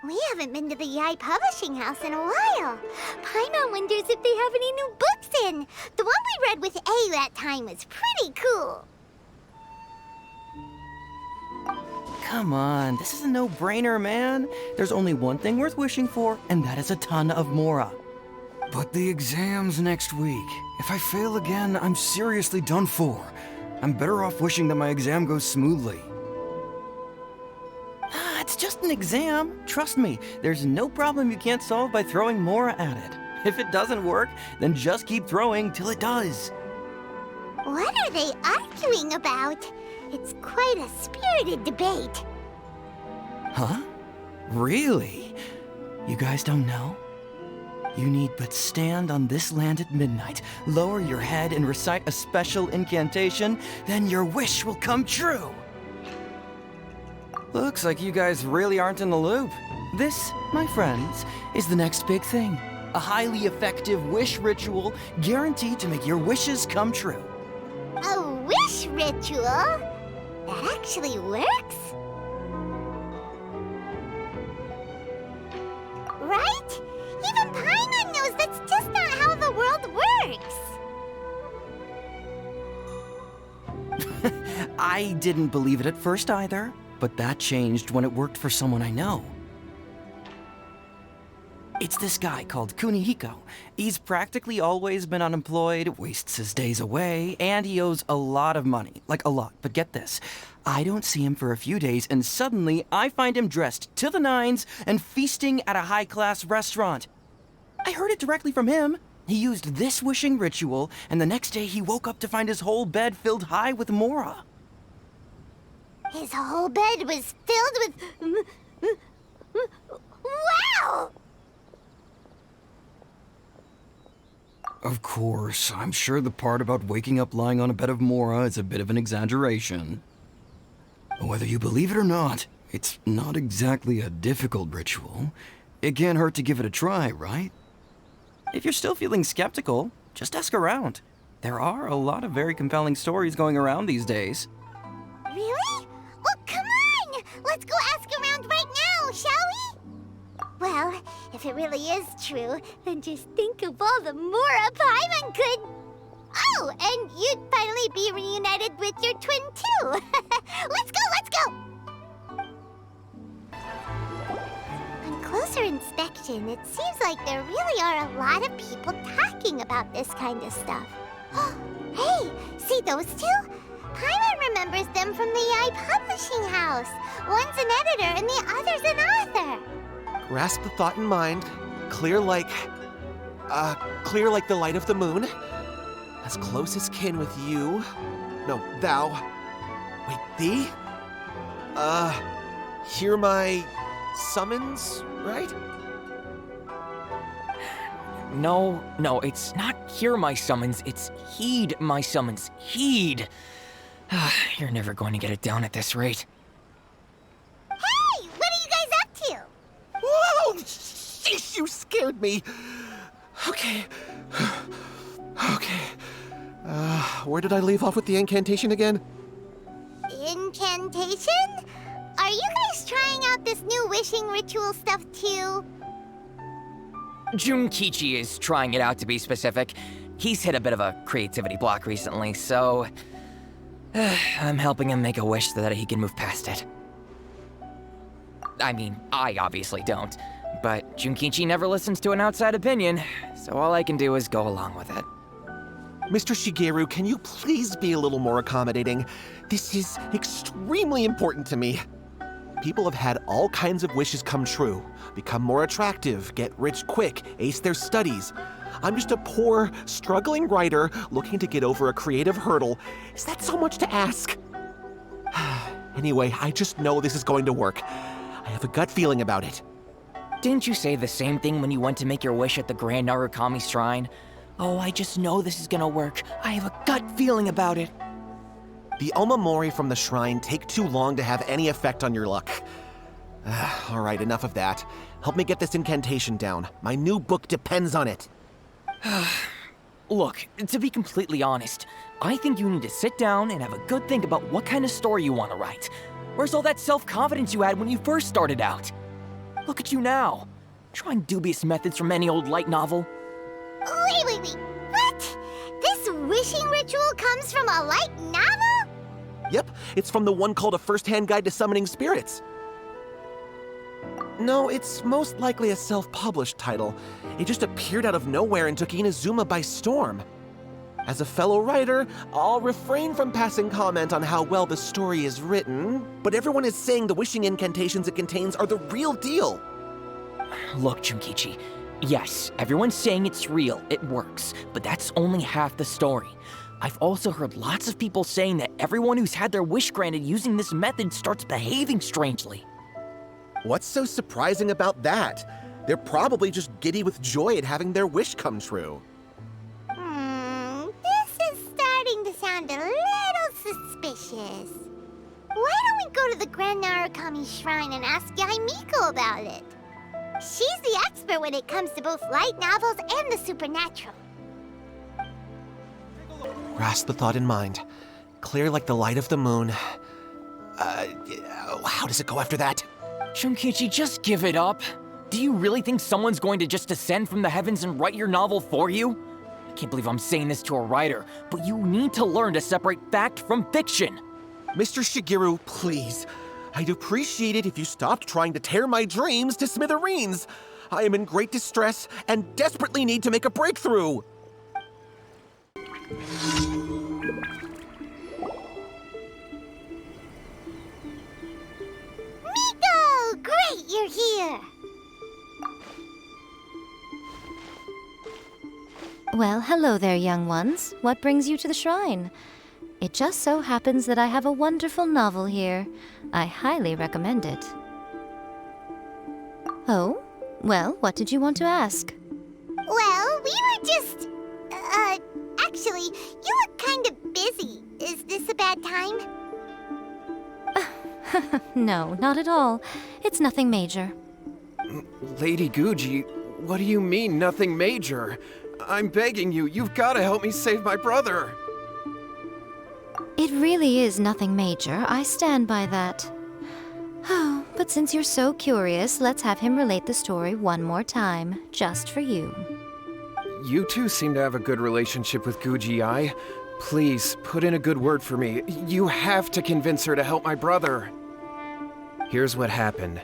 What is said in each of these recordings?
We haven't been to the Yai Publishing House in a while. Paimon wonders if they have any new books in. The one we read with A that time was pretty cool. Come on, this is a no-brainer, man. There's only one thing worth wishing for, and that is a ton of Mora. But the exam's next week. If I fail again, I'm seriously done for. I'm better off wishing that my exam goes smoothly. It's just an exam. Trust me, there's no problem you can't solve by throwing Mora at it. If it doesn't work, then just keep throwing till it does. What are they arguing about? It's quite a spirited debate. Huh? Really? You guys don't know? You need but stand on this land at midnight, lower your head and recite a special incantation, then your wish will come true. Looks like you guys really aren't in the loop. This, my friends, is the next big thing. A highly effective wish ritual guaranteed to make your wishes come true. A wish ritual? That actually works? Right? Even Paimon knows that's just not how the world works. I didn't believe it at first either, but that changed when it worked for someone I know. It's this guy called Kunihiko. He's practically always been unemployed, wastes his days away, and he owes a lot of money. Like a lot, but get this. I don't see him for a few days, and suddenly I find him dressed to the nines and feasting at a high-class restaurant. I heard it directly from him. He used this wishing ritual, and the next day he woke up to find his whole bed filled high with Mora. His whole bed was filled with... Wow! Of course, I'm sure the part about waking up lying on a bed of Mora is a bit of an exaggeration. Whether you believe it or not, it's not exactly a difficult ritual. It can't hurt to give it a try, right? If you're still feeling skeptical, just ask around. There are a lot of very compelling stories going around these days. Really? Well, come on! Let's go ask around right now, shall we? Well, if it really is true, then just think of all the Mora Paimon could... Oh, and you'd finally be reunited with your twin, too! Let's go! On closer inspection, it seems like there really are a lot of people talking about this kind of stuff. Hey, see those two? Paimon remembers them from the Yai Publishing House. One's an editor and the other's an author. Grasp the thought in mind. Clear like the light of the moon. As close as kin with you. No, thou. Wait, thee? Hear my summons, right? No, it's not hear my summons, it's heed my summons. Heed! You're never going to get it down at this rate. Hey, what are you guys up to? Whoa! Sheesh, you scared me! Okay. Where did I leave off with the incantation again? Incantation? Are you guys trying out this new wishing ritual stuff too? Junkichi is trying it out, to be specific. He's hit a bit of a creativity block recently, so... I'm helping him make a wish so that he can move past it. I mean, I obviously don't, but Junkichi never listens to an outside opinion, so all I can do is go along with it. Mr. Shigeru, can you please be a little more accommodating? This is extremely important to me. People have had all kinds of wishes come true. Become more attractive, get rich quick, ace their studies. I'm just a poor, struggling writer looking to get over a creative hurdle. Is that so much to ask? Anyway, I just know this is going to work. I have a gut feeling about it. Didn't you say the same thing when you went to make your wish at the Grand Narukami Shrine? Oh, I just know this is gonna work. I have a gut feeling about it. The Omamori from the shrine take too long to have any effect on your luck. All right, enough of that. Help me get this incantation down. My new book depends on it. Look, to be completely honest, I think you need to sit down and have a good think about what kind of story you want to write. Where's all that self-confidence you had when you first started out? Look at you now, trying dubious methods from any old light novel. Wait. What? This wishing ritual comes from a light novel? Yep, it's from the one called A First-Hand Guide to Summoning Spirits. No, it's most likely a self-published title. It just appeared out of nowhere and took Inazuma by storm. As a fellow writer, I'll refrain from passing comment on how well the story is written, but everyone is saying the wishing incantations it contains are the real deal. Look, Junkichi, yes, everyone's saying it's real, it works, but that's only half the story. I've also heard lots of people saying that everyone who's had their wish granted using this method starts behaving strangely. What's so surprising about that? They're probably just giddy with joy at having their wish come true. This is starting to sound a little suspicious. Why don't we go to the Grand Narukami Shrine and ask Yai Miko about it? She's the expert when it comes to both light novels and the supernatural. Grasp the thought in mind. Clear like the light of the moon. How does it go after that? Junkichi, just give it up. Do you really think someone's going to just descend from the heavens and write your novel for you? I can't believe I'm saying this to a writer, but you need to learn to separate fact from fiction. Mr. Shigeru, please. I'd appreciate it if you stopped trying to tear my dreams to smithereens. I am in great distress and desperately need to make a breakthrough. Miko! Great, you're here! Well, hello there, young ones. What brings you to the shrine? It just so happens that I have a wonderful novel here. I highly recommend it. Oh? Well, what did you want to ask? Well, we were just... actually, you look kind of busy. Is this a bad time? No, not at all. It's nothing major. Lady Guji, what do you mean, nothing major? I'm begging you, you've got to help me save my brother. It really is nothing major. I stand by that. Oh, but since you're so curious, let's have him relate the story one more time, just for you. You two seem to have a good relationship with Guji-ai. Please, put in a good word for me. You have to convince her to help my brother. Here's what happened.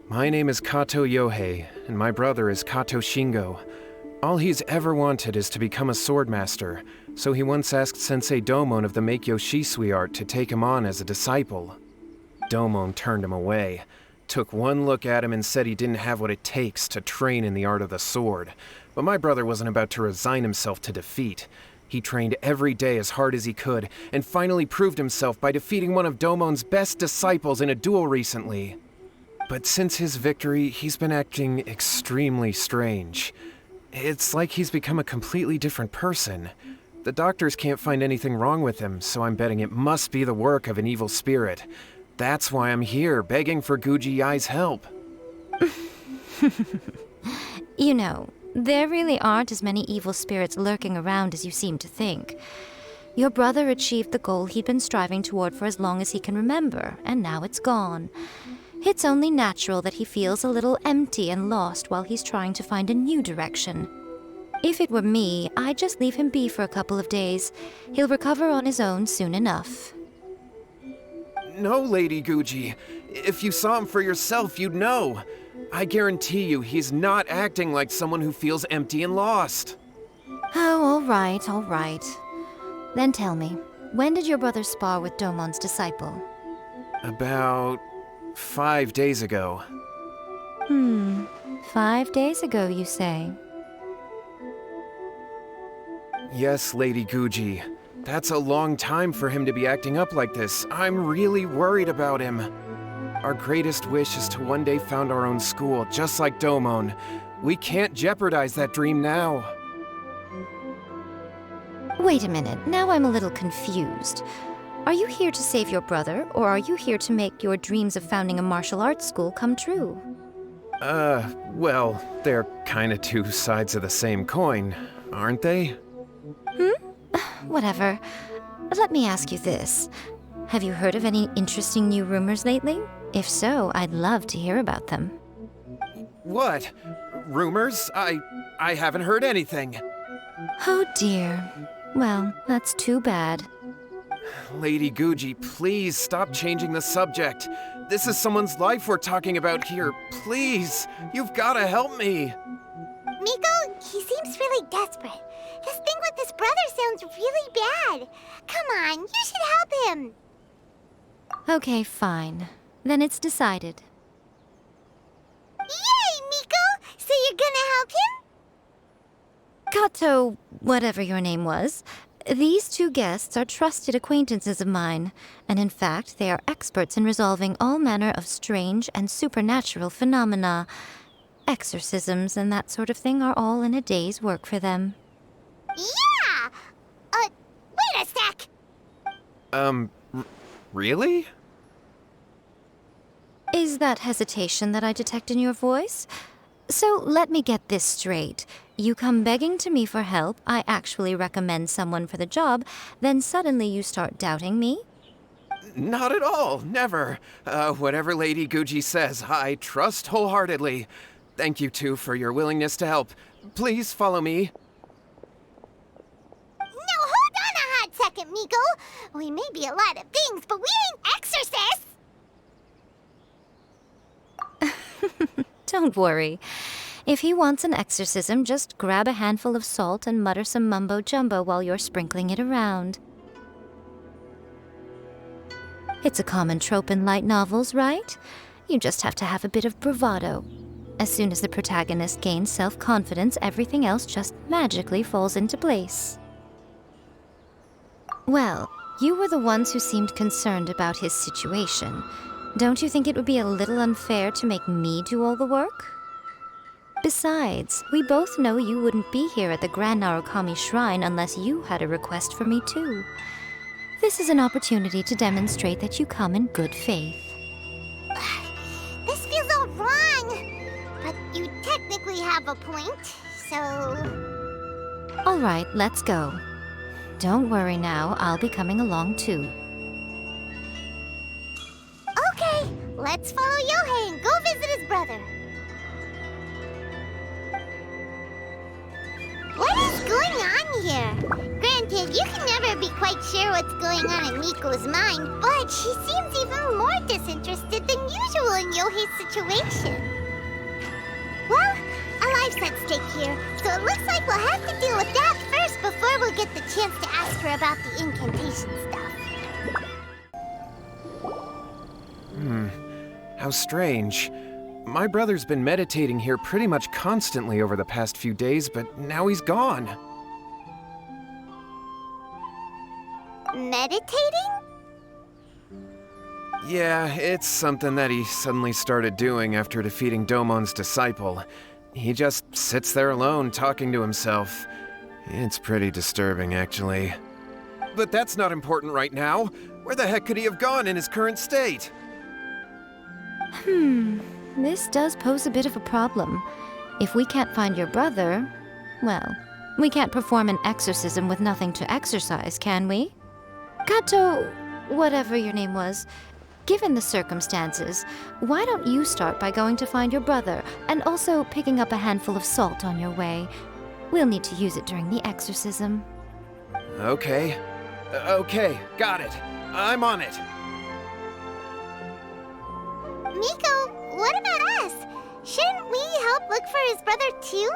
My name is Kato Yohei, and my brother is Kato Shingo. All he's ever wanted is to become a swordmaster, so he once asked Sensei Domon of the Meikyo Shisui art to take him on as a disciple. Domon turned him away, took one look at him and said he didn't have what it takes to train in the art of the sword. But my brother wasn't about to resign himself to defeat. He trained every day as hard as he could, and finally proved himself by defeating one of Domon's best disciples in a duel recently. But since his victory, he's been acting extremely strange. It's like he's become a completely different person. The doctors can't find anything wrong with him, so I'm betting it must be the work of an evil spirit. That's why I'm here, begging for Guji-ai's help. You know, there really aren't as many evil spirits lurking around as you seem to think. Your brother achieved the goal he'd been striving toward for as long as he can remember, and now it's gone. It's only natural that he feels a little empty and lost while he's trying to find a new direction. If it were me, I'd just leave him be for a couple of days. He'll recover on his own soon enough. No, Lady Guji. If you saw him for yourself, you'd know. I guarantee you he's not acting like someone who feels empty and lost. Oh, all right. Then tell me, when did your brother spar with Domon's disciple? About 5 days ago. 5 days ago, you say? Yes, Lady Guji. That's a long time for him to be acting up like this. I'm really worried about him. Our greatest wish is to one day found our own school, just like Domon. We can't jeopardize that dream now. Wait a minute, now I'm a little confused. Are you here to save your brother, or are you here to make your dreams of founding a martial arts school come true? Well, they're kinda two sides of the same coin, aren't they? Whatever. Let me ask you this. Have you heard of any interesting new rumors lately? If so, I'd love to hear about them. What? Rumors? I haven't heard anything. Oh dear. Well, that's too bad. Lady Guji, please stop changing the subject. This is someone's life we're talking about here. Please, you've gotta help me. Miko, he seems really desperate. His thing with his brother sounds really bad. Come on, you should help him. Okay, fine. Then it's decided. Yay, Miko! So you're gonna help him? Kato, whatever your name was, these two guests are trusted acquaintances of mine, and in fact, they are experts in resolving all manner of strange and supernatural phenomena. Exorcisms and that sort of thing are all in a day's work for them. Yeah! Wait a sec! Really? Is that hesitation that I detect in your voice? So let me get this straight. You come begging to me for help, I actually recommend someone for the job, then suddenly you start doubting me? Not at all, never. Whatever Lady Guji says, I trust wholeheartedly. Thank you two for your willingness to help. Please follow me. No, hold on a hot second, Miko. We may be a lot of things, but we ain't exorcists! Don't worry. If he wants an exorcism, just grab a handful of salt and mutter some mumbo-jumbo while you're sprinkling it around. It's a common trope in light novels, right? You just have to have a bit of bravado. As soon as the protagonist gains self-confidence, everything else just magically falls into place. Well, you were the ones who seemed concerned about his situation. Don't you think it would be a little unfair to make me do all the work? Besides, we both know you wouldn't be here at the Grand Narukami Shrine unless you had a request for me too. This is an opportunity to demonstrate that you come in good faith. This feels all wrong. But you technically have a point, so... All right, let's go. Don't worry now, I'll be coming along too. Okay, let's follow Yohei and go visit his brother. What is going on here? Granted, you can never be quite sure what's going on in Miko's mind, but she seems even more disinterested than usual in Yohei's situation. Well, a life's at stake here, so it looks like we'll have to deal with that first before we'll get the chance to ask her about the incantation stuff. How strange. My brother's been meditating here pretty much constantly over the past few days, but now he's gone. Meditating? Yeah, it's something that he suddenly started doing after defeating Domon's disciple. He just sits there alone, talking to himself. It's pretty disturbing, actually. But that's not important right now. Where the heck could he have gone in his current state? This does pose a bit of a problem. If we can't find your brother, well, we can't perform an exorcism with nothing to exorcise, can we? Kato, whatever your name was, given the circumstances, why don't you start by going to find your brother and also picking up a handful of salt on your way? We'll need to use it during the exorcism. Okay. Okay, got it. I'm on it. Miko, what about us? Shouldn't we help look for his brother too?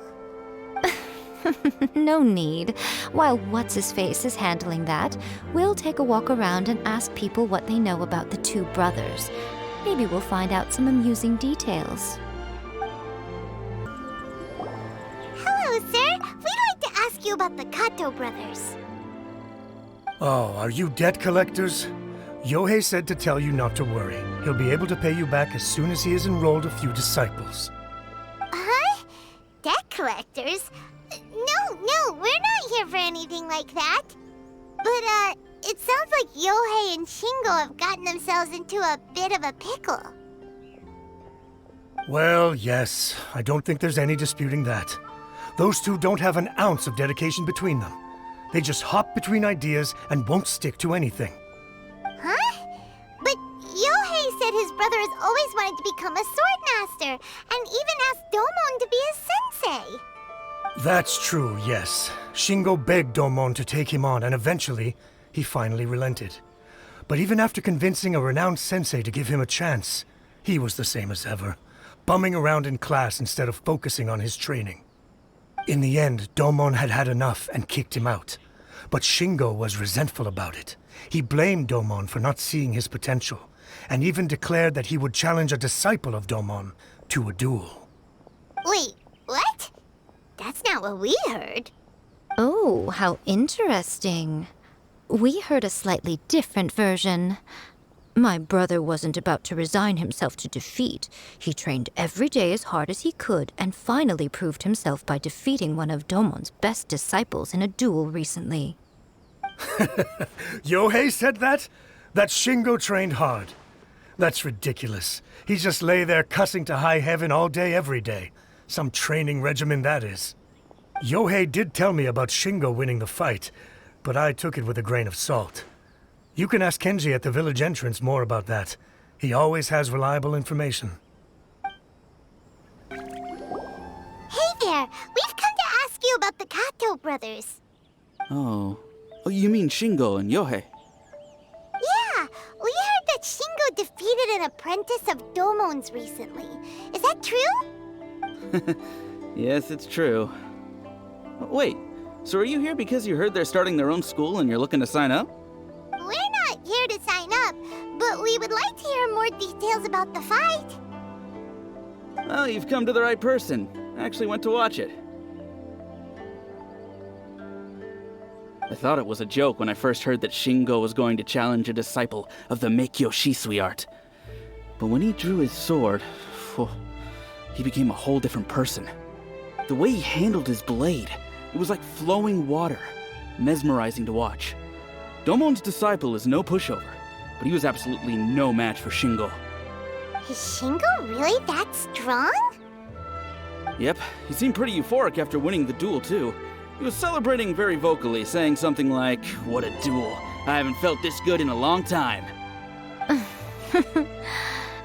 No need. While What's-His-Face is handling that, we'll take a walk around and ask people what they know about the two brothers. Maybe we'll find out some amusing details. Hello, sir. We'd like to ask you about the Kato brothers. Oh, are you debt collectors? Yohei said to tell you not to worry. He'll be able to pay you back as soon as he has enrolled a few disciples. Huh? Debt collectors? No, we're not here for anything like that. But, it sounds like Yohei and Shingo have gotten themselves into a bit of a pickle. Well, yes. I don't think there's any disputing that. Those two don't have an ounce of dedication between them. They just hop between ideas and won't stick to anything. Huh? But Yohei said his brother has always wanted to become a sword master, and even asked Domon to be his sensei. That's true, yes. Shingo begged Domon to take him on, and eventually, he finally relented. But even after convincing a renowned sensei to give him a chance, he was the same as ever, bumming around in class instead of focusing on his training. In the end, Domon had had enough and kicked him out. But Shingo was resentful about it. He blamed Domon for not seeing his potential, and even declared that he would challenge a disciple of Domon to a duel. Wait, what? That's not what we heard. Oh, how interesting. We heard a slightly different version. My brother wasn't about to resign himself to defeat. He trained every day as hard as he could and finally proved himself by defeating one of Domon's best disciples in a duel recently. Yohei said that? That Shingo trained hard. That's ridiculous. He just lay there cussing to high heaven all day every day. Some training regimen that is. Yohei did tell me about Shingo winning the fight, but I took it with a grain of salt. You can ask Kenji at the village entrance more about that. He always has reliable information. Hey there! We've come to ask you about the Kato brothers. Oh, you mean Shingo and Yohei? Yeah, we heard that Shingo defeated an apprentice of Domon's recently. Is that true? Yes, it's true. Wait, so are you here because you heard they're starting their own school and you're looking to sign up? We're not here to sign up, but we would like to hear more details about the fight. Well, you've come to the right person. I actually went to watch it. I thought it was a joke when I first heard that Shingo was going to challenge a disciple of the Meikyo Shisui art. But when he drew his sword, he became a whole different person. The way he handled his blade, it was like flowing water, mesmerizing to watch. Domon's disciple is no pushover, but he was absolutely no match for Shingo. Is Shingo really that strong? Yep, he seemed pretty euphoric after winning the duel too. He was celebrating very vocally, saying something like, "What a duel. I haven't felt this good in a long time."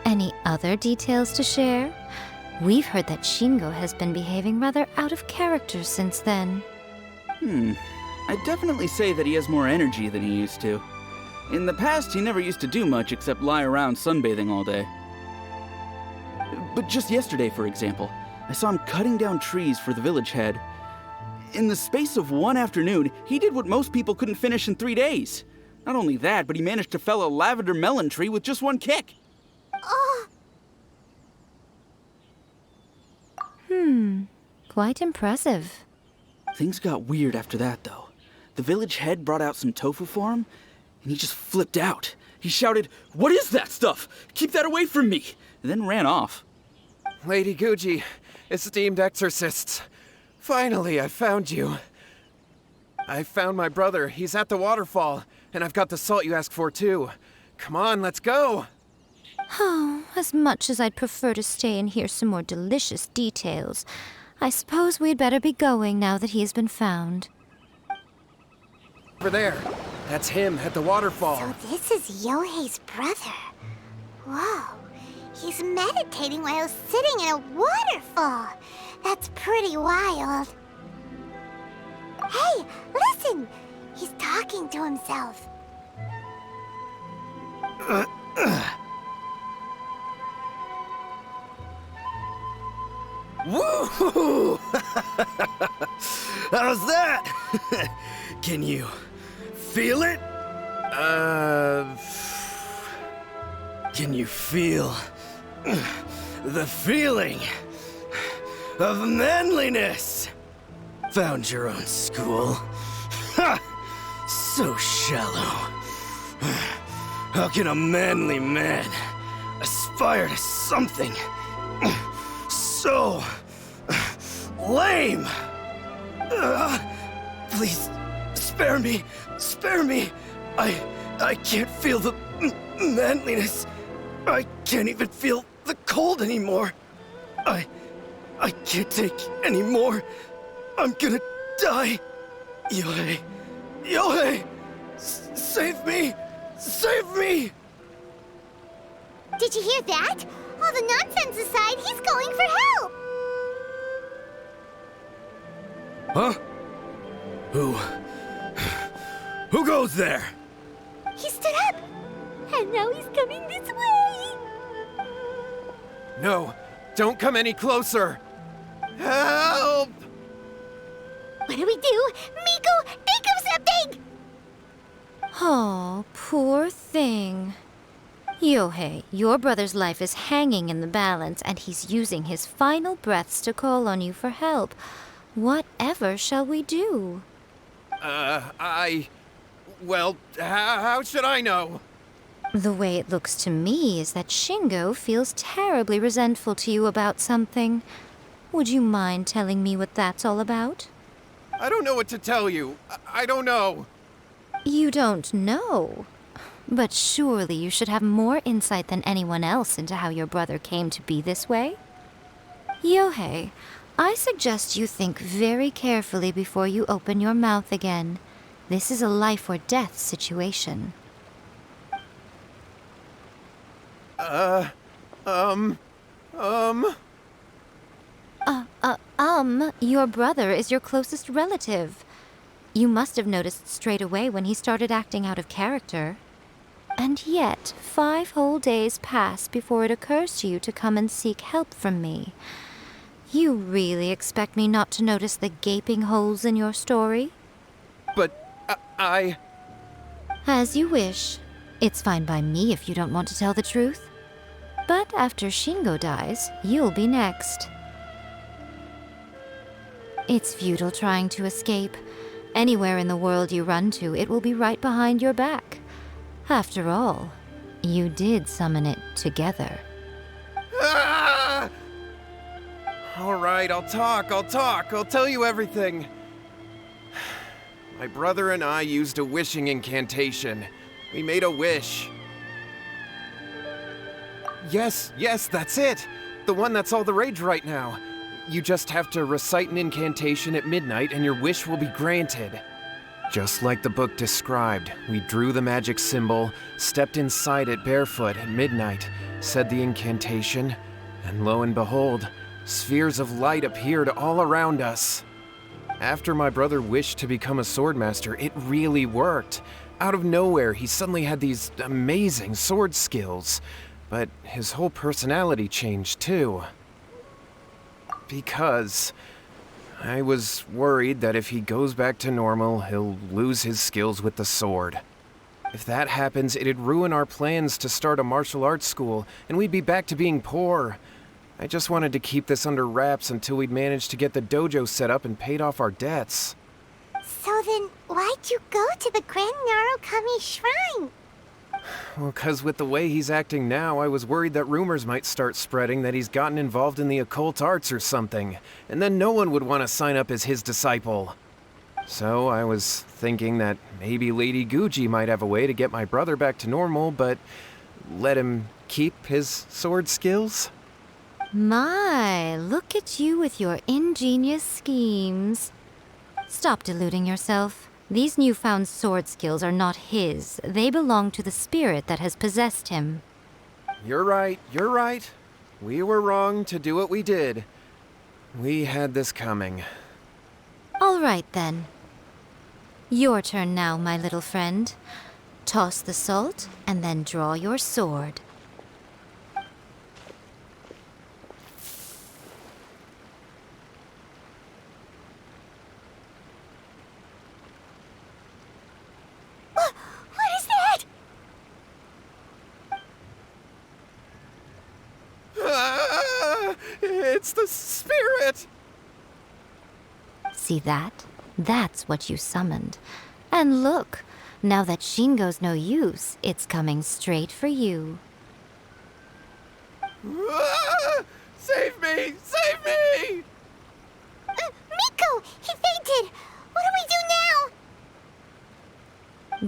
Any other details to share? We've heard that Shingo has been behaving rather out of character since then. I'd definitely say that he has more energy than he used to. In the past, he never used to do much except lie around sunbathing all day. But just yesterday, for example, I saw him cutting down trees for the village head. In the space of one afternoon, he did what most people couldn't finish in 3 days. Not only that, but he managed to fell a lavender melon tree with just one kick. Quite impressive. Things got weird after that, though. The village head brought out some tofu for him, and he just flipped out. He shouted, "What is that stuff? Keep that away from me!" and then ran off. Lady Guji, esteemed exorcists. Finally, I found you. I found my brother. He's at the waterfall, and I've got the salt you asked for, too. Come on, let's go! Oh, as much as I'd prefer to stay and hear some more delicious details, I suppose we'd better be going now that he's been found. Over there. That's him at the waterfall. So this is Yohei's brother. Whoa, he's meditating while sitting in a waterfall. That's pretty wild. Hey, listen! He's talking to himself. Woo! How's that? Can you feel it? Can you feel the feeling of manliness? Found your own school. Ha! So shallow. How can a manly man aspire to something so lame? Please, spare me. Spare me. I can't feel the manliness. I can't even feel the cold anymore. I can't take any more. I'm gonna die. Yohei. Yohei! Save me! Save me! Did you hear that? All the nonsense aside, he's going for help! Huh? Who goes there? He stood up! And now he's coming this way! No, don't come any closer! Help! What do we do? Miko, think of something! Oh, poor thing. Yohei, your brother's life is hanging in the balance, and he's using his final breaths to call on you for help. Whatever shall we do? Well, how should I know? The way it looks to me is that Shingo feels terribly resentful to you about something. Would you mind telling me what that's all about? I don't know what to tell you. I don't know. You don't know? But surely you should have more insight than anyone else into how your brother came to be this way? Yohei, I suggest you think very carefully before you open your mouth again. This is a life or death situation. Your brother is your closest relative. You must have noticed straight away when he started acting out of character. And yet, 5 whole days pass before it occurs to you to come and seek help from me. You really expect me not to notice the gaping holes in your story? But I... As you wish. It's fine by me if you don't want to tell the truth. But after Shingo dies, you'll be next. It's futile trying to escape. Anywhere in the world you run to, it will be right behind your back. After all, you did summon it together. Ah! All right, I'll talk. I'll tell you everything. My brother and I used a wishing incantation. We made a wish. Yes, that's it. The one that's all the rage right now. You just have to recite an incantation at midnight and your wish will be granted. Just like the book described, we drew the magic symbol, stepped inside it barefoot at midnight, said the incantation, and lo and behold, spheres of light appeared all around us. After my brother wished to become a swordmaster, it really worked. Out of nowhere, he suddenly had these amazing sword skills, but his whole personality changed too. Because I was worried that if he goes back to normal, he'll lose his skills with the sword. If that happens, it'd ruin our plans to start a martial arts school, and we'd be back to being poor. I just wanted to keep this under wraps until we'd managed to get the dojo set up and paid off our debts. So then, why'd you go to the Grand Narukami Shrine? Well, 'cause with the way he's acting now, I was worried that rumors might start spreading that he's gotten involved in the occult arts or something, and then no one would want to sign up as his disciple. So I was thinking that maybe Lady Guji might have a way to get my brother back to normal, but let him keep his sword skills? My, look at you with your ingenious schemes. Stop deluding yourself. These newfound sword skills are not his. They belong to the spirit that has possessed him. You're right. We were wrong to do what we did. We had this coming. All right, then. Your turn now, my little friend. Toss the salt, and then draw your sword. What is that? It's the spirit! See that? That's what you summoned. And look, now that Shingo's no use, it's coming straight for you. Save me! Save me! Miko! He fainted! What do we do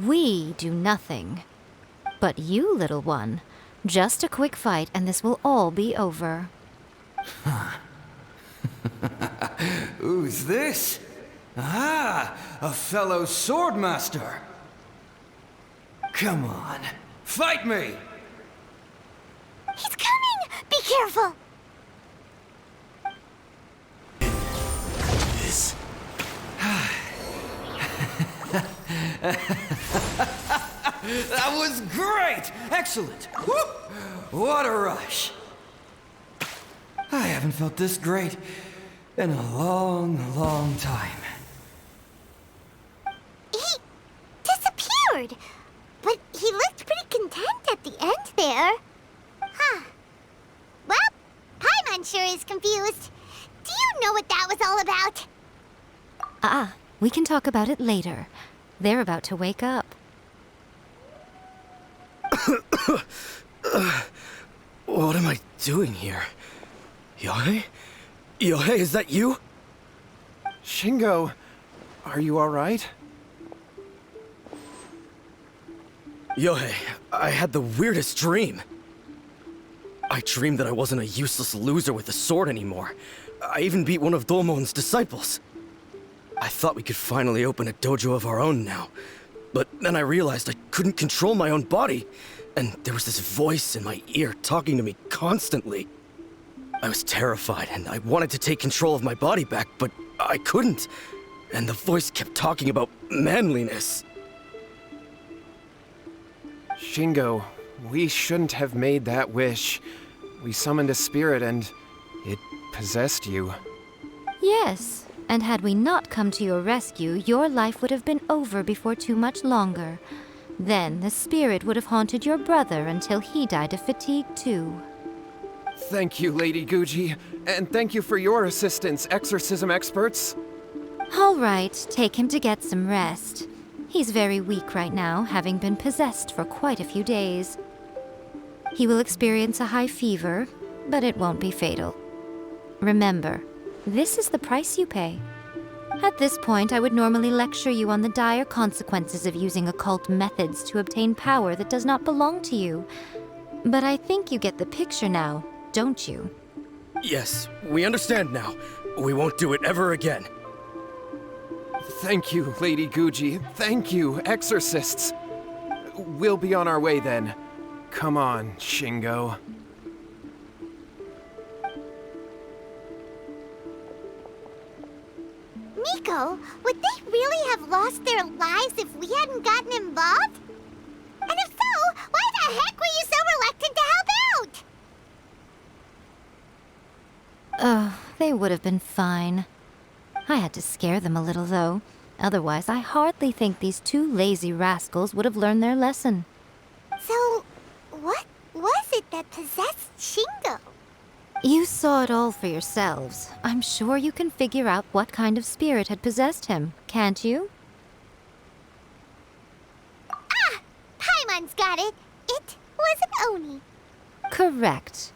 now? We do nothing. But you, little one, just a quick fight and this will all be over. Who's this? Ah, a fellow swordmaster. Come on, fight me! He's coming! Be careful! This. That was great! Excellent! Whoop! What a rush! I haven't felt this great in a long, long time. He disappeared! But he looked pretty content at the end there. Huh. Well, Paimon sure is confused. Do you know what that was all about? We can talk about it later. They're about to wake up. What am I doing here? Yohei? Yohei, is that you? Shingo, are you alright? Yohei, I had the weirdest dream. I dreamed that I wasn't a useless loser with a sword anymore. I even beat one of Domon's disciples. I thought we could finally open a dojo of our own now. But then I realized I couldn't control my own body. And there was this voice in my ear talking to me constantly. I was terrified and I wanted to take control of my body back, but I couldn't. And the voice kept talking about manliness. Shingo, we shouldn't have made that wish. We summoned a spirit and it possessed you. Yes, and had we not come to your rescue, your life would have been over before too much longer. Then the spirit would have haunted your brother until he died of fatigue too. Thank you, Lady Guji, and thank you for your assistance, exorcism experts. All right, take him to get some rest. He's very weak right now, having been possessed for quite a few days. He will experience a high fever, but it won't be fatal. Remember, this is the price you pay. At this point, I would normally lecture you on the dire consequences of using occult methods to obtain power that does not belong to you. But I think you get the picture now, don't you? Yes, we understand now. We won't do it ever again. Thank you, Lady Guji. Thank you, exorcists. We'll be on our way then. Come on, Shingo. Miko, would they really have lost their lives if we hadn't gotten involved? And if so, why the heck were you so reluctant to help out? They would have been fine. I had to scare them a little, though. Otherwise, I hardly think these two lazy rascals would have learned their lesson. So, what was it that possessed Shingo? You saw it all for yourselves. I'm sure you can figure out what kind of spirit had possessed him, can't you? Ah! Paimon's got it. It was an Oni. Correct.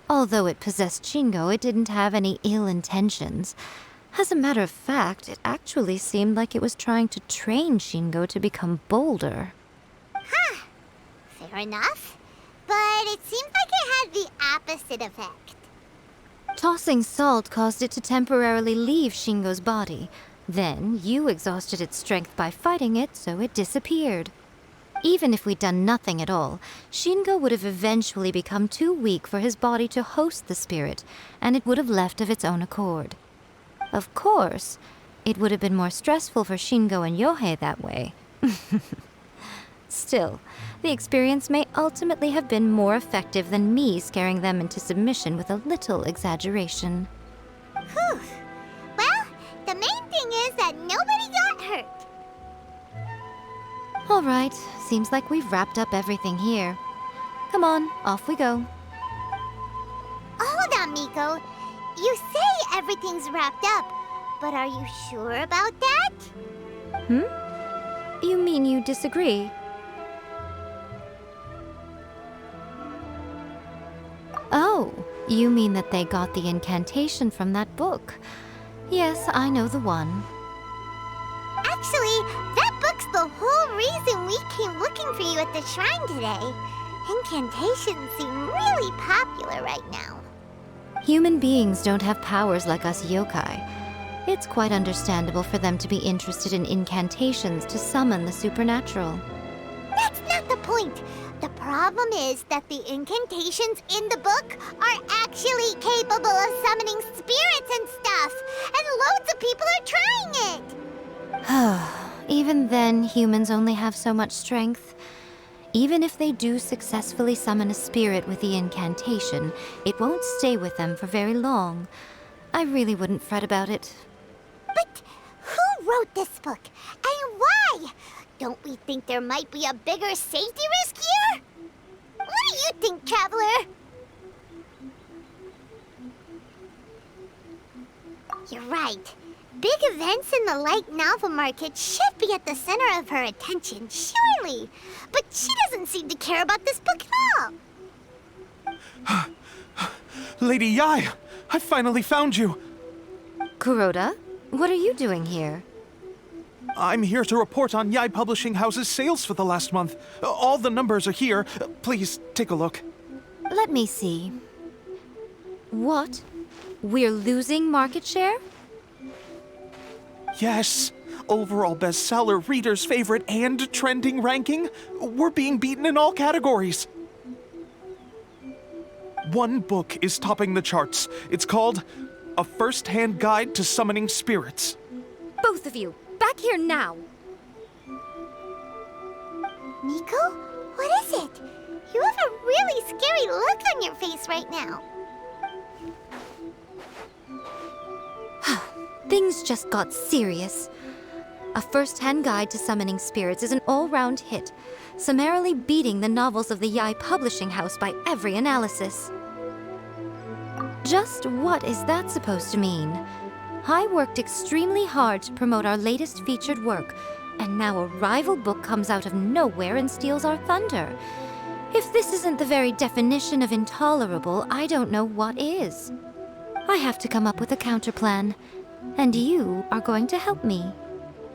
Although it possessed Shingo, it didn't have any ill intentions. As a matter of fact, it actually seemed like it was trying to train Shingo to become bolder. Huh. Fair enough. But it seemed like it had the opposite effect. Tossing salt caused it to temporarily leave Shingo's body. Then, you exhausted its strength by fighting it, so it disappeared. Even if we'd done nothing at all, Shingo would have eventually become too weak for his body to host the spirit, and it would have left of its own accord. Of course, it would have been more stressful for Shingo and Yohei that way. Still, the experience may ultimately have been more effective than me scaring them into submission with a little exaggeration. Whew. Well, the main thing is that nobody got hurt. All right, seems like we've wrapped up everything here. Come on, off we go. Hold on, Miko. You say everything's wrapped up, but are you sure about that? You mean you disagree? Oh, you mean that they got the incantation from that book. Yes, I know the one. Actually, that book's the whole reason we came looking for you at the shrine today. Incantations seem really popular right now. Human beings don't have powers like us yokai. It's quite understandable for them to be interested in incantations to summon the supernatural. That's not the point. The problem is that the incantations in the book are actually capable of summoning spirits and stuff, and loads of people are trying it. Even then, humans only have so much strength. Even if they do successfully summon a spirit with the incantation, it won't stay with them for very long. I really wouldn't fret about it. But who wrote this book, and why? Don't we think there might be a bigger safety risk here? What do you think, Traveler? You're right. Big events in the light novel market should be at the center of her attention, surely. But she doesn't seem to care about this book at all. Lady Yai, I finally found you. Kuroda, what are you doing here? I'm here to report on Yai Publishing House's sales for the last month. All the numbers are here. Please, take a look. Let me see. What? We're losing market share? Yes. Overall bestseller, reader's favorite, and trending ranking. We're being beaten in all categories. One book is topping the charts. It's called A First-Hand Guide to Summoning Spirits. Both of you, back here now! Miko, what is it? You have a really scary look on your face right now. Things just got serious. A First-Hand Guide to Summoning Spirits is an all-round hit, summarily beating the novels of the Yai Publishing House by every analysis. Just what is that supposed to mean? I worked extremely hard to promote our latest featured work, and now a rival book comes out of nowhere and steals our thunder. If this isn't the very definition of intolerable, I don't know what is. I have to come up with a counterplan, and you are going to help me.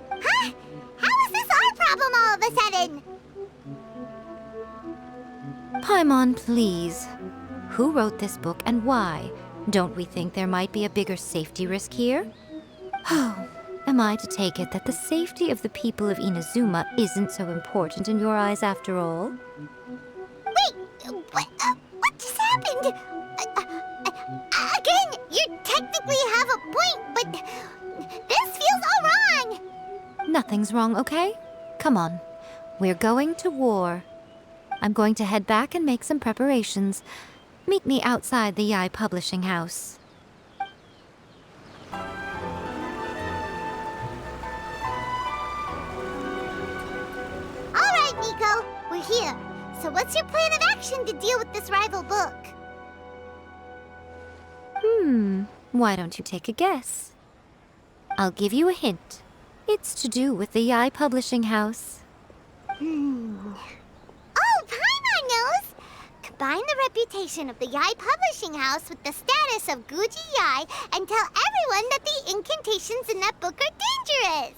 Huh? How is this our problem all of a sudden? Paimon, please. Who wrote this book and why? Don't we think there might be a bigger safety risk here? Oh, am I to take it that the safety of the people of Inazuma isn't so important in your eyes after all? Wait, what just happened? Again, you technically have a point, but this feels all wrong. Nothing's wrong, okay? Come on. We're going to war. I'm going to head back and make some preparations. Meet me outside the Yai Publishing House. All right, Miko, we're here. So what's your plan of action to deal with this rival book? Why don't you take a guess? I'll give you a hint. It's to do with the Yai Publishing House. Oh, Paimon knows! Combine the reputation of the Yai Publishing House with the status of Guji Yai and tell everyone that the incantations in that book are dangerous!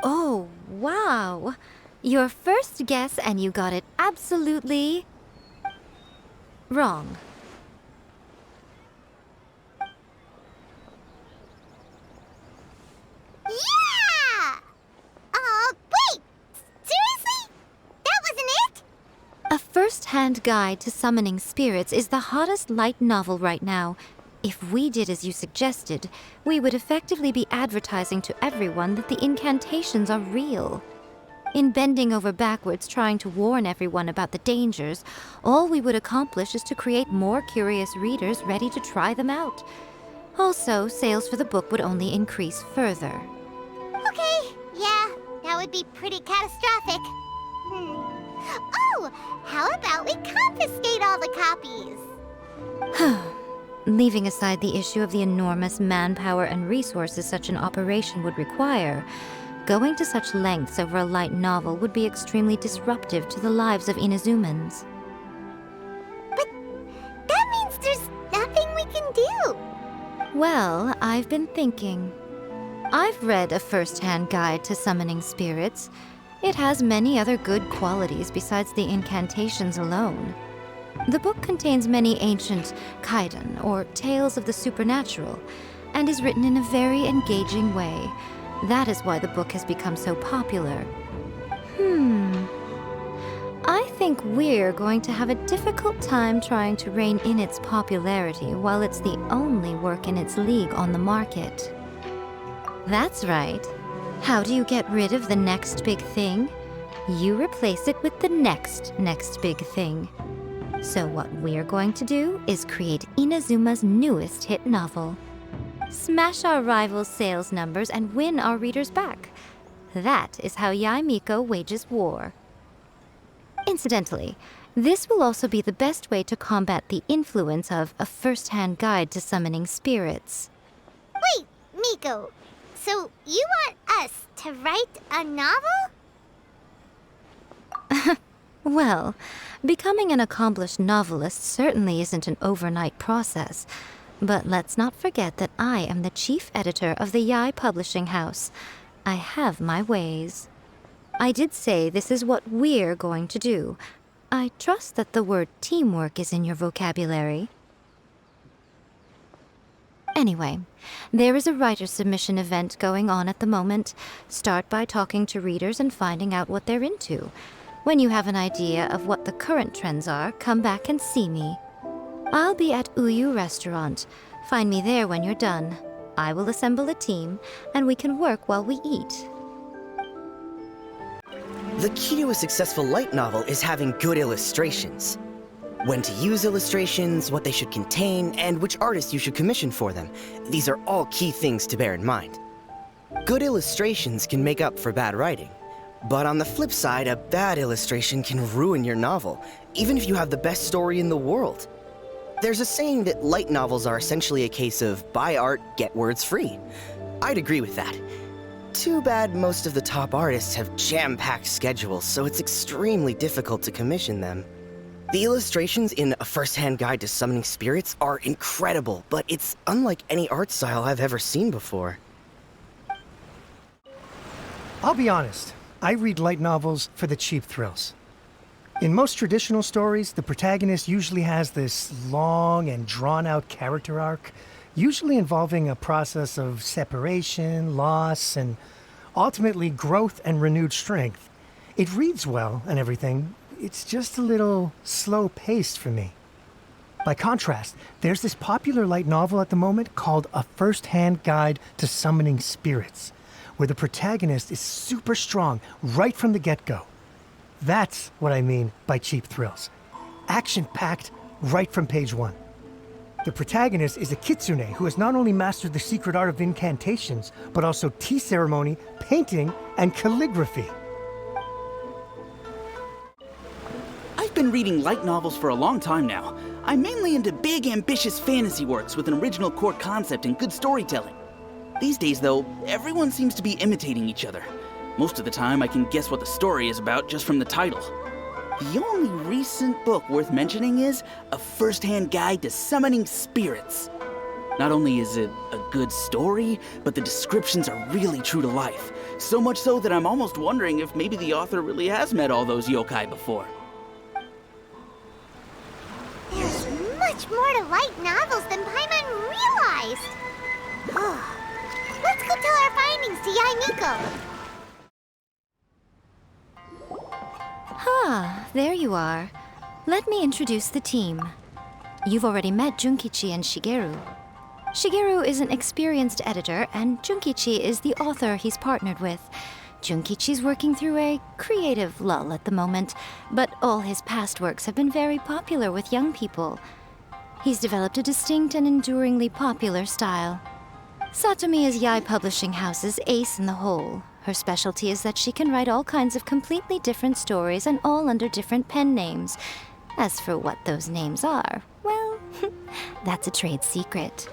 Oh, wow. Your first guess and you got it absolutely wrong. Yeah! Wait! Seriously? That wasn't it? A First-Hand Guide to Summoning Spirits is the hottest light novel right now. If we did as you suggested, we would effectively be advertising to everyone that the incantations are real. In bending over backwards trying to warn everyone about the dangers, all we would accomplish is to create more curious readers ready to try them out. Also, sales for the book would only increase further. Okay, yeah, that would be pretty catastrophic. Oh, how about we confiscate all the copies? Leaving aside the issue of the enormous manpower and resources such an operation would require, going to such lengths over a light novel would be extremely disruptive to the lives of Inazumans. But that means there's nothing we can do. Well, I've been thinking. I've read A First-Hand Guide to Summoning Spirits. It has many other good qualities besides the incantations alone. The book contains many ancient kaidan, or tales of the supernatural, and is written in a very engaging way. That is why the book has become so popular. think we're going to have a difficult time trying to rein in its popularity while it's the only work in its league on the market. That's right. How do you get rid of the next big thing? You replace it with the next big thing. So what we're going to do is create Inazuma's newest hit novel. Smash our rival's sales numbers and win our readers back. That is how Miko wages war. Incidentally, this will also be the best way to combat the influence of a first-hand guide to summoning spirits. Wait, Miko. So you want us to write a novel? Well, becoming an accomplished novelist certainly isn't an overnight process. But let's not forget that I am the chief editor of the Yai Publishing House. I have my ways. I did say this is what we're going to do. I trust that the word teamwork is in your vocabulary. Anyway, there is a writer submission event going on at the moment. Start by talking to readers and finding out what they're into. When you have an idea of what the current trends are, come back and see me. I'll be at Uyu Restaurant. Find me there when you're done. I will assemble a team, and we can work while we eat. The key to a successful light novel is having good illustrations. When to use illustrations, what they should contain, and which artists you should commission for them. These are all key things to bear in mind. Good illustrations can make up for bad writing. But on the flip side, a bad illustration can ruin your novel, even if you have the best story in the world. There's a saying that light novels are essentially a case of buy art, get words free. I'd agree with that. Too bad most of the top artists have jam-packed schedules, so it's extremely difficult to commission them. The illustrations in A First-Hand Guide to Summoning Spirits are incredible, but it's unlike any art style I've ever seen before. I'll be honest, I read light novels for the cheap thrills. In most traditional stories, the protagonist usually has this long and drawn-out character arc, usually involving a process of separation, loss, and ultimately growth and renewed strength. It reads well and everything, it's just a little slow-paced for me. By contrast, there's this popular light novel at the moment called A First-Hand Guide to Summoning Spirits, where the protagonist is super strong right from the get-go. That's what I mean by cheap thrills. Action-packed right from page one. The protagonist is a kitsune who has not only mastered the secret art of incantations, but also tea ceremony, painting, and calligraphy. I've been reading light novels for a long time now. I'm mainly into big, ambitious fantasy works with an original core concept and good storytelling. These days, though, everyone seems to be imitating each other. Most of the time, I can guess what the story is about just from the title. The only recent book worth mentioning is A First-Hand Guide to Summoning Spirits. Not only is it a good story, but the descriptions are really true to life. So much so that I'm almost wondering if maybe the author really has met all those yokai before. There's much more to light novels than Paimon realized. Let's go tell our findings to Miko. Ah, there you are. Let me introduce the team. You've already met Junkichi and Shigeru. Shigeru is an experienced editor, and Junkichi is the author he's partnered with. Junkichi's working through a creative lull at the moment, but all his past works have been very popular with young people. He's developed a distinct and enduringly popular style. Satomi is Yai Publishing House's ace in the hole. Her specialty is that she can write all kinds of completely different stories and all under different pen names. As for what those names are, well, that's a trade secret.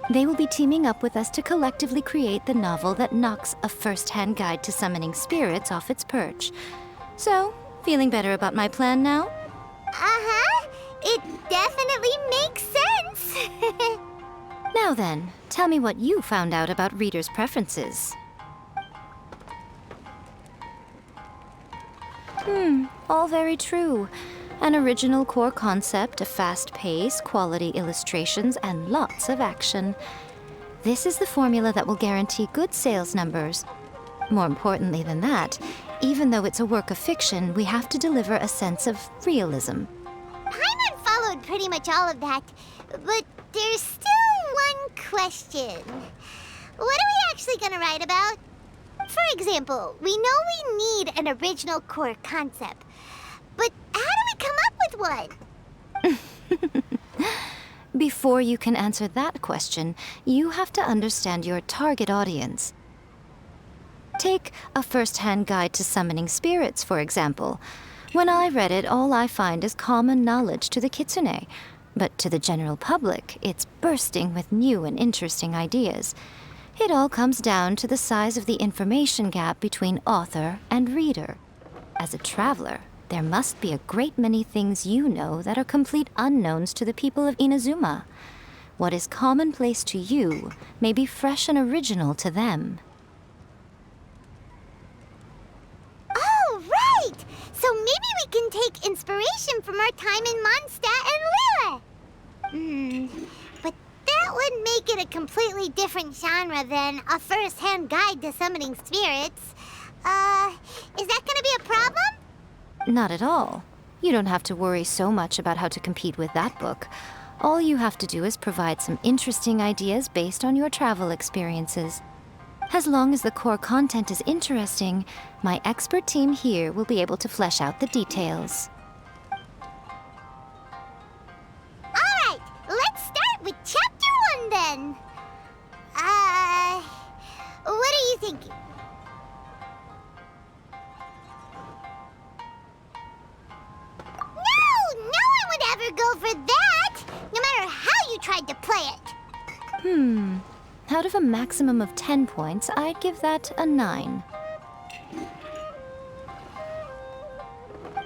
They will be teaming up with us to collectively create the novel that knocks A First-Hand Guide to Summoning Spirits off its perch. So, feeling better about my plan now? Uh-huh. It definitely makes sense. Now then, tell me what you found out about readers' preferences. All very true. An original core concept, a fast pace, quality illustrations, and lots of action. This is the formula that will guarantee good sales numbers. More importantly than that, Even though it's a work of fiction, we have to deliver a sense of realism. Paimon followed pretty much all of that, but there's still one question. What are we actually gonna write about? For example, we know we need an original core concept, but how do we come up with one? Before you can answer that question, you have to understand your target audience. Take a first-hand guide to summoning spirits, for example. When I read it, all I find is common knowledge to the kitsune. But to the general public, it's bursting with new and interesting ideas. It all comes down to the size of the information gap between author and reader. As a traveler, there must be a great many things you know that are complete unknowns to the people of Inazuma. What is commonplace to you may be fresh and original to them. Oh, right! So maybe we can take inspiration from our time in Mondstadt and Liyue. But that would make it a completely different genre than a first-hand guide to summoning spirits. Is that gonna be a problem? Not at all. You don't have to worry so much about how to compete with that book. All you have to do is provide some interesting ideas based on your travel experiences. As long as the core content is interesting, my expert team here will be able to flesh out the details. Alright, let's start with Chapter 1 then. What are you thinking? No one would ever go for that, no matter how you tried to play it. Out of a maximum of 10 points, I'd give that a 9.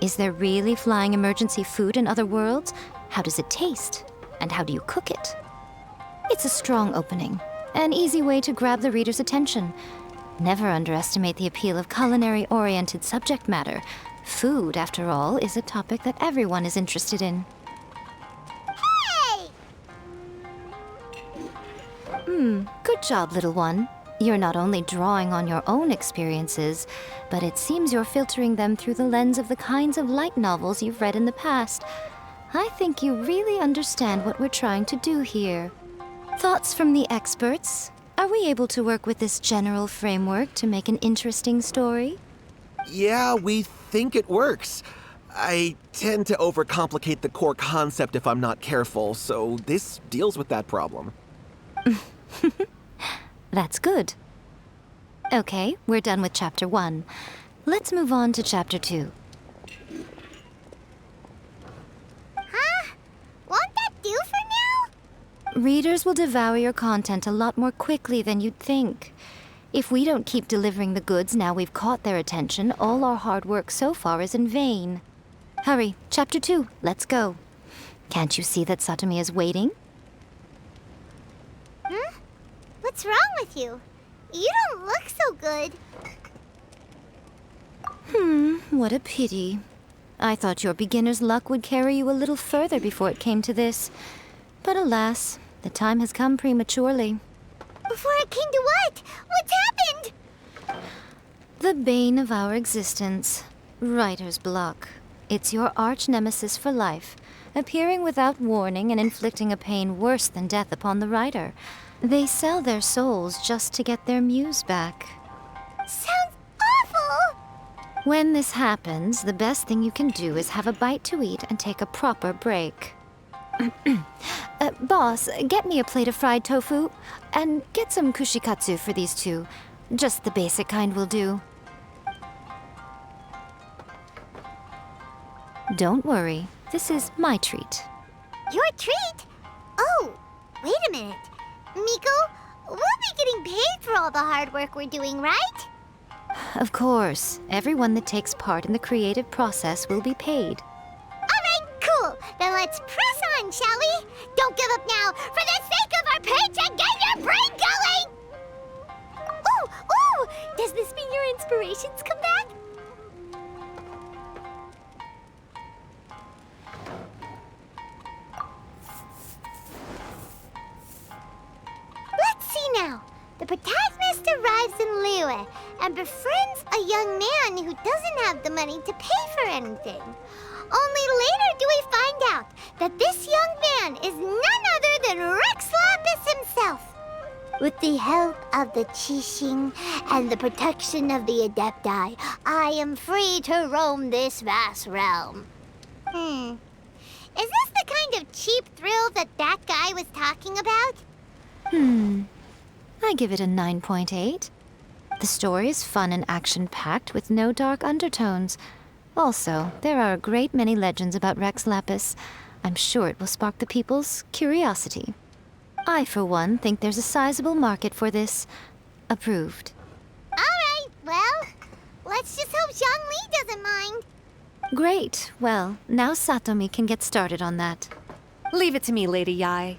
Is there really flying emergency food in other worlds? How does it taste? And how do you cook it? It's a strong opening, an easy way to grab the reader's attention. Never underestimate the appeal of culinary-oriented subject matter. Food, after all, is a topic that everyone is interested in. Hey! Good job, little one. You're not only drawing on your own experiences, but it seems you're filtering them through the lens of the kinds of light novels you've read in the past. I think you really understand what we're trying to do here. Thoughts from the experts? Are we able to work with this general framework to make an interesting story? Yeah, we think it works. I tend to overcomplicate the core concept if I'm not careful, so this deals with that problem. That's good. Okay, we're done with Chapter 1. Let's move on to Chapter 2. Huh? Won't that do for now? Readers will devour your content a lot more quickly than you'd think. If we don't keep delivering the goods now we've caught their attention, all our hard work so far is in vain. Hurry, Chapter 2, let's go. Can't you see that Satomi is waiting? What's wrong with you? You don't look so good. What a pity. I thought your beginner's luck would carry you a little further before it came to this. But alas, the time has come prematurely. Before it came to what? What's happened? The bane of our existence, writer's block. It's your arch nemesis for life, appearing without warning and inflicting a pain worse than death upon the writer. They sell their souls just to get their muse back. Sounds awful! When this happens, the best thing you can do is have a bite to eat and take a proper break. Boss, get me a plate of fried tofu, and get some kushikatsu for these two. Just the basic kind will do. Don't worry, this is my treat. Your treat? Oh, wait a minute. Miko, we'll be getting paid for all the hard work we're doing, right? Of course, everyone that takes part in the creative process will be paid. Alright, cool. Then let's press on, shall we? Don't give up now. For the sake of our paycheck, get your brain going! Ooh! Does this mean your inspirations come back? Let's see now. The protagonist arrives in Liyue, and befriends a young man who doesn't have the money to pay for anything. Only later do we find out that this young man is none other than Rex Lapis himself. With the help of the Qixing and the protection of the Adepti, I am free to roam this vast realm. Is this the kind of cheap thrill that guy was talking about? I give it a 9.8. The story is fun and action-packed with no dark undertones. Also, there are a great many legends about Rex Lapis. I'm sure it will spark the people's curiosity. I, for one, think there's a sizable market for this. Approved. All right, well, let's just hope Zhongli doesn't mind. Great. Well, now Satomi can get started on that. Leave it to me, Lady Yae.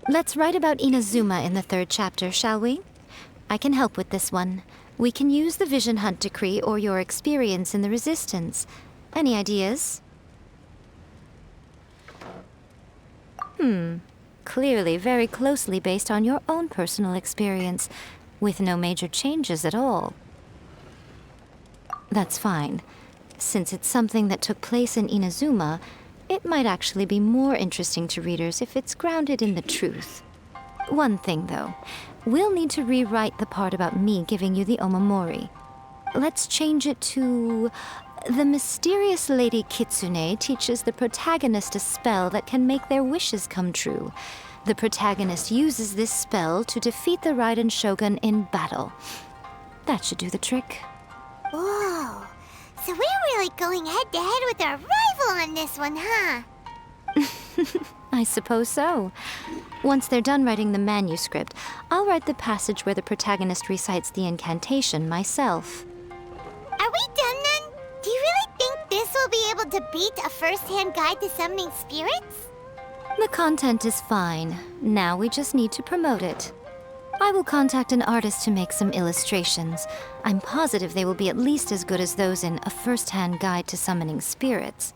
Let's write about Inazuma in the 3rd chapter, shall we? I can help with this one. We can use the Vision Hunt Decree or your experience in the Resistance. Any ideas? Clearly very closely based on your own personal experience, with no major changes at all. That's fine. Since it's something that took place in Inazuma, it might actually be more interesting to readers if it's grounded in the truth. One thing, though. We'll need to rewrite the part about me giving you the Omamori. Let's change it to... The mysterious Lady Kitsune teaches the protagonist a spell that can make their wishes come true. The protagonist uses this spell to defeat the Raiden Shogun in battle. That should do the trick. Whoa, so we're really going head-to-head with our rival on this one, huh? I suppose so. Once they're done writing the manuscript, I'll write the passage where the protagonist recites the incantation myself. Are we done then? Do you really think this will be able to beat a first-hand guide to summoning spirits? The content is fine. Now we just need to promote it. I will contact an artist to make some illustrations. I'm positive they will be at least as good as those in A First-Hand Guide to Summoning Spirits.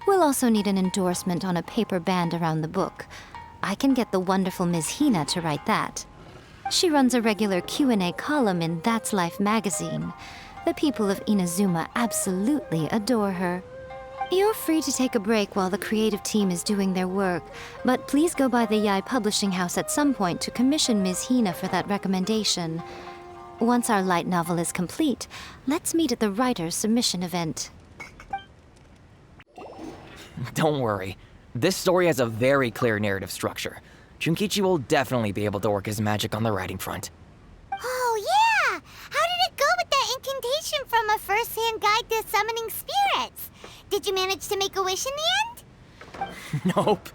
We'll also need an endorsement on a paper band around the book. I can get the wonderful Ms. Hina to write that. She runs a regular Q&A column in That's Life magazine. The people of Inazuma absolutely adore her. You're free to take a break while the creative team is doing their work, but please go by the Yae Publishing House at some point to commission Ms. Hina for that recommendation. Once our light novel is complete, let's meet at the writer's submission event. Don't worry. This story has a very clear narrative structure. Junkichi will definitely be able to work his magic on the writing front. Oh, yeah! How did it go with that incantation from A First-Hand Guide to Summoning Spirits? Did you manage to make a wish in the end? Nope.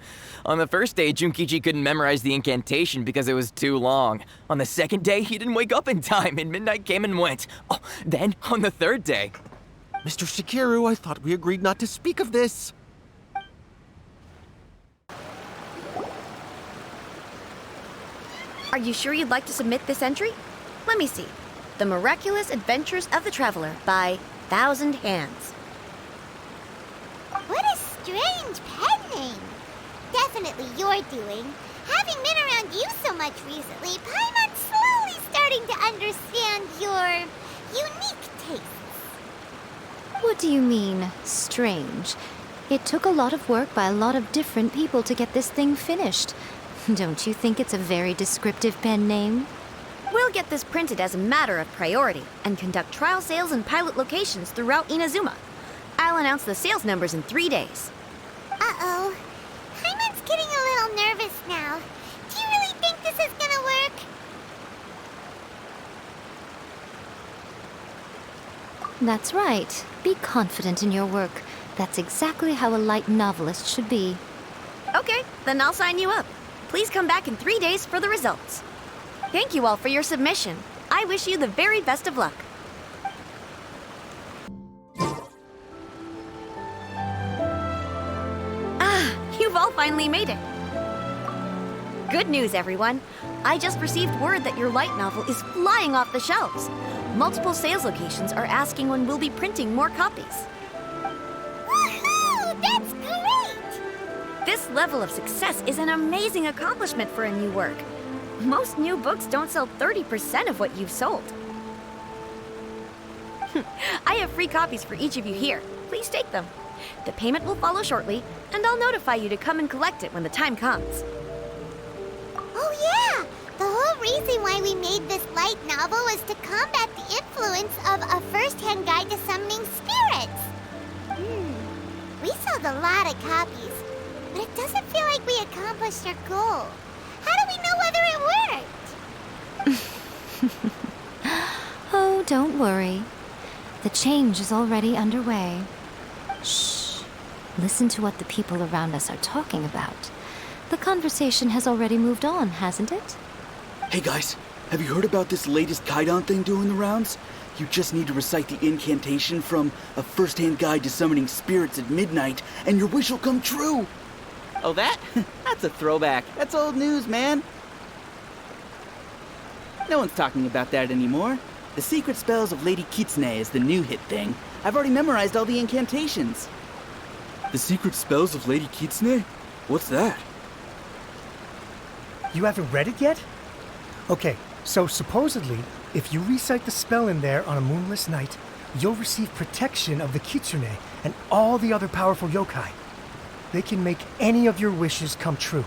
On the first day, Junkichi couldn't memorize the incantation because it was too long. On the second day, he didn't wake up in time, and midnight came and went. Oh, then, on the third day... Mr. Shigeru, I thought we agreed not to speak of this. Are you sure you'd like to submit this entry? Let me see. The Miraculous Adventures of the Traveler by Thousand Hands. What a strange pen name. Definitely your doing. Having been around you so much recently, Paimon's slowly starting to understand your unique tastes. What do you mean, strange? It took a lot of work by a lot of different people to get this thing finished. Don't you think it's a very descriptive pen name? We'll get this printed as a matter of priority and conduct trial sales in pilot locations throughout Inazuma. I'll announce the sales numbers in 3 days. Uh-oh. Paimon's getting a little nervous now. Do you really think this is gonna work? That's right. Be confident in your work. That's exactly how a light novelist should be. Okay, then I'll sign you up. Please come back in 3 days for the results. Thank you all for your submission. I wish you the very best of luck. You've all finally made it. Good news, everyone. I just received word that your light novel is flying off the shelves. Multiple sales locations are asking when we'll be printing more copies. Woohoo! That's great! This level of success is an amazing accomplishment for a new work. Most new books don't sell 30% of what you've sold. I have free copies for each of you here. Please take them. The payment will follow shortly, and I'll notify you to come and collect it when the time comes. Oh yeah! The whole reason why we made this light novel was to combat the influence of a first-hand guide to summoning spirits. We sold a lot of copies, but it doesn't feel like we accomplished our goal. How do we know whether it worked? Oh, don't worry. The change is already underway. Shh. Listen to what the people around us are talking about. The conversation has already moved on, hasn't it? Hey guys, have you heard about this latest Kaidan thing doing the rounds? You just need to recite the incantation from A First-Hand Guide to Summoning Spirits at Midnight, and your wish will come true! Oh, that? That's a throwback. That's old news, man. No one's talking about that anymore. The secret spells of Lady Kitsune is the new hit thing. I've already memorized all the incantations. The secret spells of Lady Kitsune? What's that? You haven't read it yet? Okay, so supposedly, if you recite the spell in there on a moonless night, you'll receive protection of the Kitsune and all the other powerful yokai. They can make any of your wishes come true.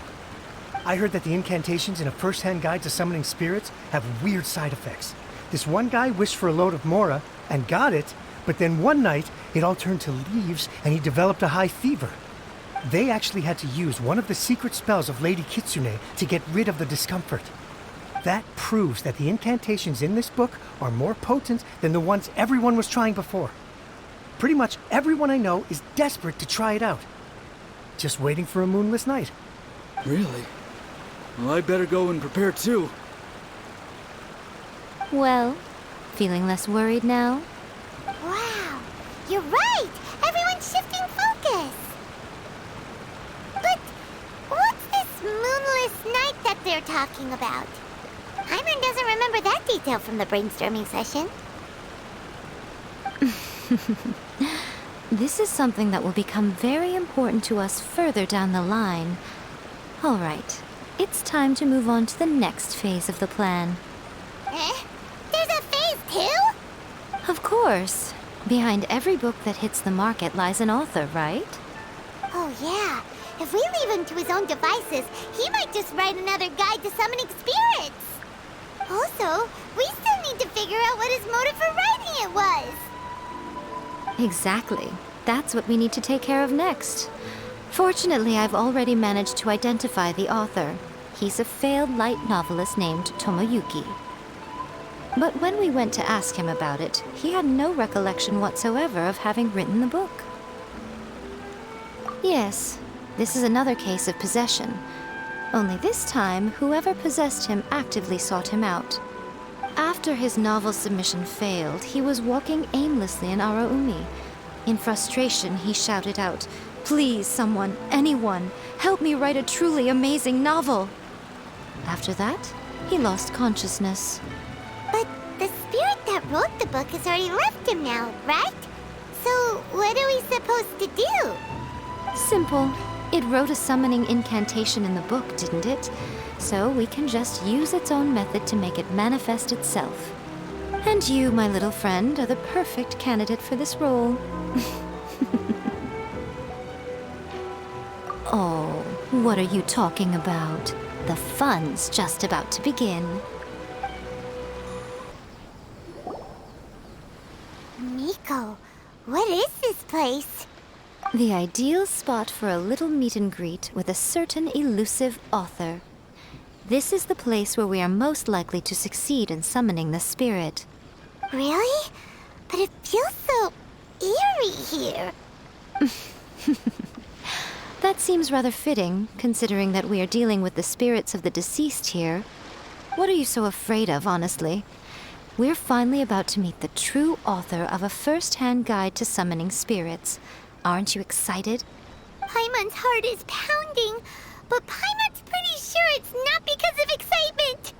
I heard that the incantations in A First-Hand Guide to Summoning Spirits have weird side effects. This one guy wished for a load of mora and got it, but then one night it all turned to leaves and he developed a high fever. They actually had to use one of the secret spells of Lady Kitsune to get rid of the discomfort. That proves that the incantations in this book are more potent than the ones everyone was trying before. Pretty much everyone I know is desperate to try it out. Just waiting for a moonless night. Really? Well, I better go and prepare too. Well, feeling less worried now? Wow, you're right! Everyone's shifting focus! But what's this moonless night that they're talking about? Hyman doesn't remember that detail from the brainstorming session. This is something that will become very important to us further down the line. All right, it's time to move on to the next phase of the plan. There's a phase 2? Of course. Behind every book that hits the market lies an author, right? Oh yeah, if we leave him to his own devices, he might just write another guide to summoning spirits. Also, we still need to figure out what his motive for writing it was. Exactly. That's what we need to take care of next. Fortunately, I've already managed to identify the author. He's a failed light novelist named Tomoyuki. But when we went to ask him about it, he had no recollection whatsoever of having written the book. Yes, this is another case of possession. Only this time, whoever possessed him actively sought him out. After his novel submission failed, he was walking aimlessly in Araumi. In frustration, he shouted out, "Please, someone, anyone, help me write a truly amazing novel!" After that, he lost consciousness. But the spirit that wrote the book has already left him now, right? So what are we supposed to do? Simple. It wrote a summoning incantation in the book, didn't it? So we can just use its own method to make it manifest itself. And you, my little friend, are the perfect candidate for this role. Oh, what are you talking about? The fun's just about to begin. Miko, what is this place? The ideal spot for a little meet and greet with a certain elusive author. This is the place where we are most likely to succeed in summoning the spirit. Really? But it feels so eerie here. That seems rather fitting, considering that we are dealing with the spirits of the deceased here. What are you so afraid of, honestly? We're finally about to meet the true author of A First-Hand Guide to Summoning Spirits. Aren't you excited? Paimon's heart is pounding, but Paimon's pretty sure it's not because of excitement.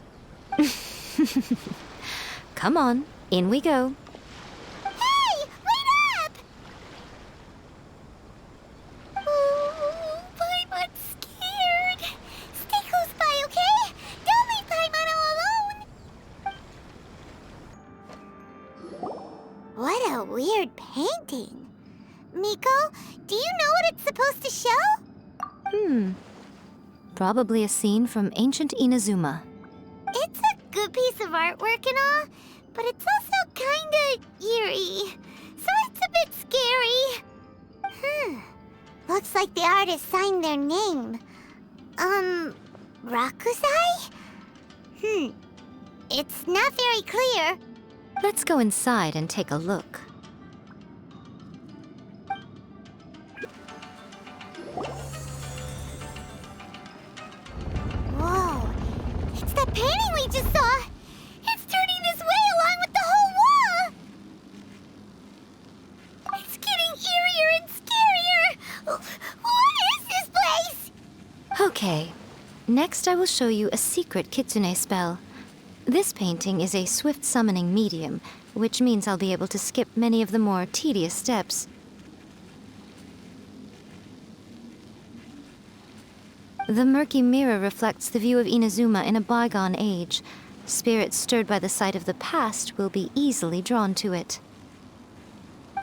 Come on, in we go. Hey, wait up! Oh, Paimon's What a weird painting. Miko, do you know what it's supposed to show? Probably a scene from ancient Inazuma. It's a good piece of artwork and all, but it's also kinda eerie, so it's a bit scary. Looks like the artist signed their name. Rakusai? It's not very clear. Let's go inside and take a look. Whoa, it's that painting we just saw. It's turning this way along with the whole wall. It's getting eerier and scarier. What is this place? Okay, next I will show you a secret kitsune spell. This painting is a swift summoning medium, which means I'll be able to skip many of the more tedious steps. The murky mirror reflects the view of Inazuma in a bygone age. Spirits stirred by the sight of the past will be easily drawn to it.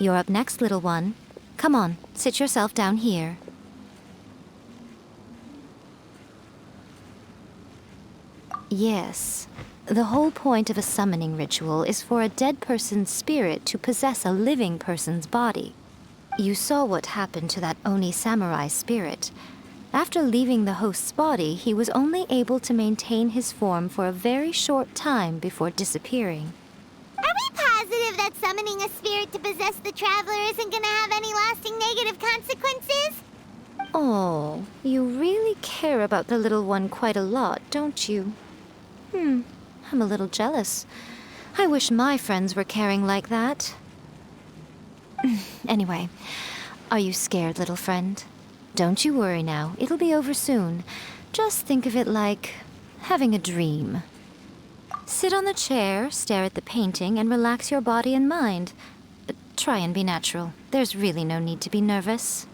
You're up next, little one. Come on, sit yourself down here. Yes. The whole point of a summoning ritual is for a dead person's spirit to possess a living person's body. You saw what happened to that Oni samurai spirit. After leaving the host's body, he was only able to maintain his form for a very short time before disappearing. Are we positive that summoning a spirit to possess the traveler isn't gonna have any lasting negative consequences? Oh, you really care about the little one quite a lot, don't you? I'm a little jealous. I wish my friends were caring like that. Anyway, are you scared, little friend? Don't you worry now, it'll be over soon. Just think of it like having a dream. Sit on the chair, stare at the painting, and relax your body and mind. Try and be natural. There's really no need to be nervous.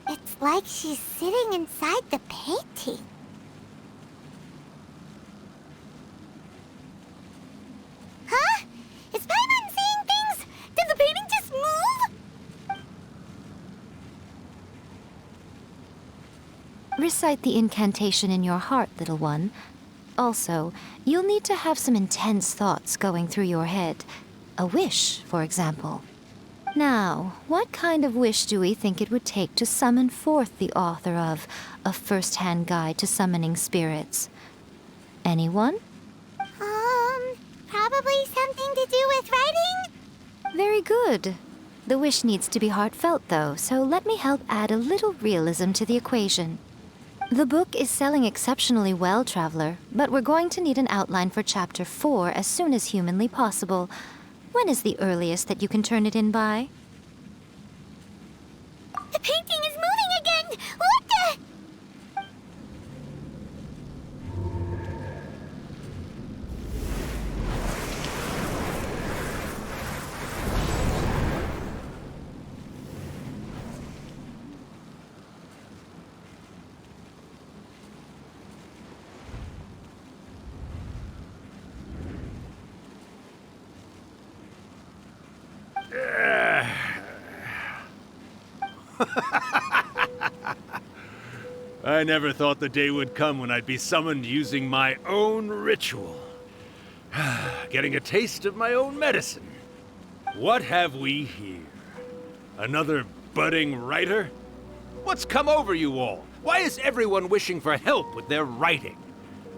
It's like she's sitting inside the painting. Huh? Is Paimon seeing things? Did the painting just move? Recite the incantation in your heart, little one. Also, you'll need to have some intense thoughts going through your head. A wish, for example. Now, what kind of wish do we think it would take to summon forth the author of A First-Hand Guide to Summoning Spirits? Anyone? Probably something to do with writing? Very good. The wish needs to be heartfelt, though, so let me help add a little realism to the equation. The book is selling exceptionally well, Traveler, but we're going to need an outline for Chapter 4 as soon as humanly possible. When is the earliest that you can turn it in by? The painting is moving again! What the? I never thought the day would come when I'd be summoned using my own ritual. Getting a taste of my own medicine. What have we here? Another budding writer? What's come over you all? Why is everyone wishing for help with their writing?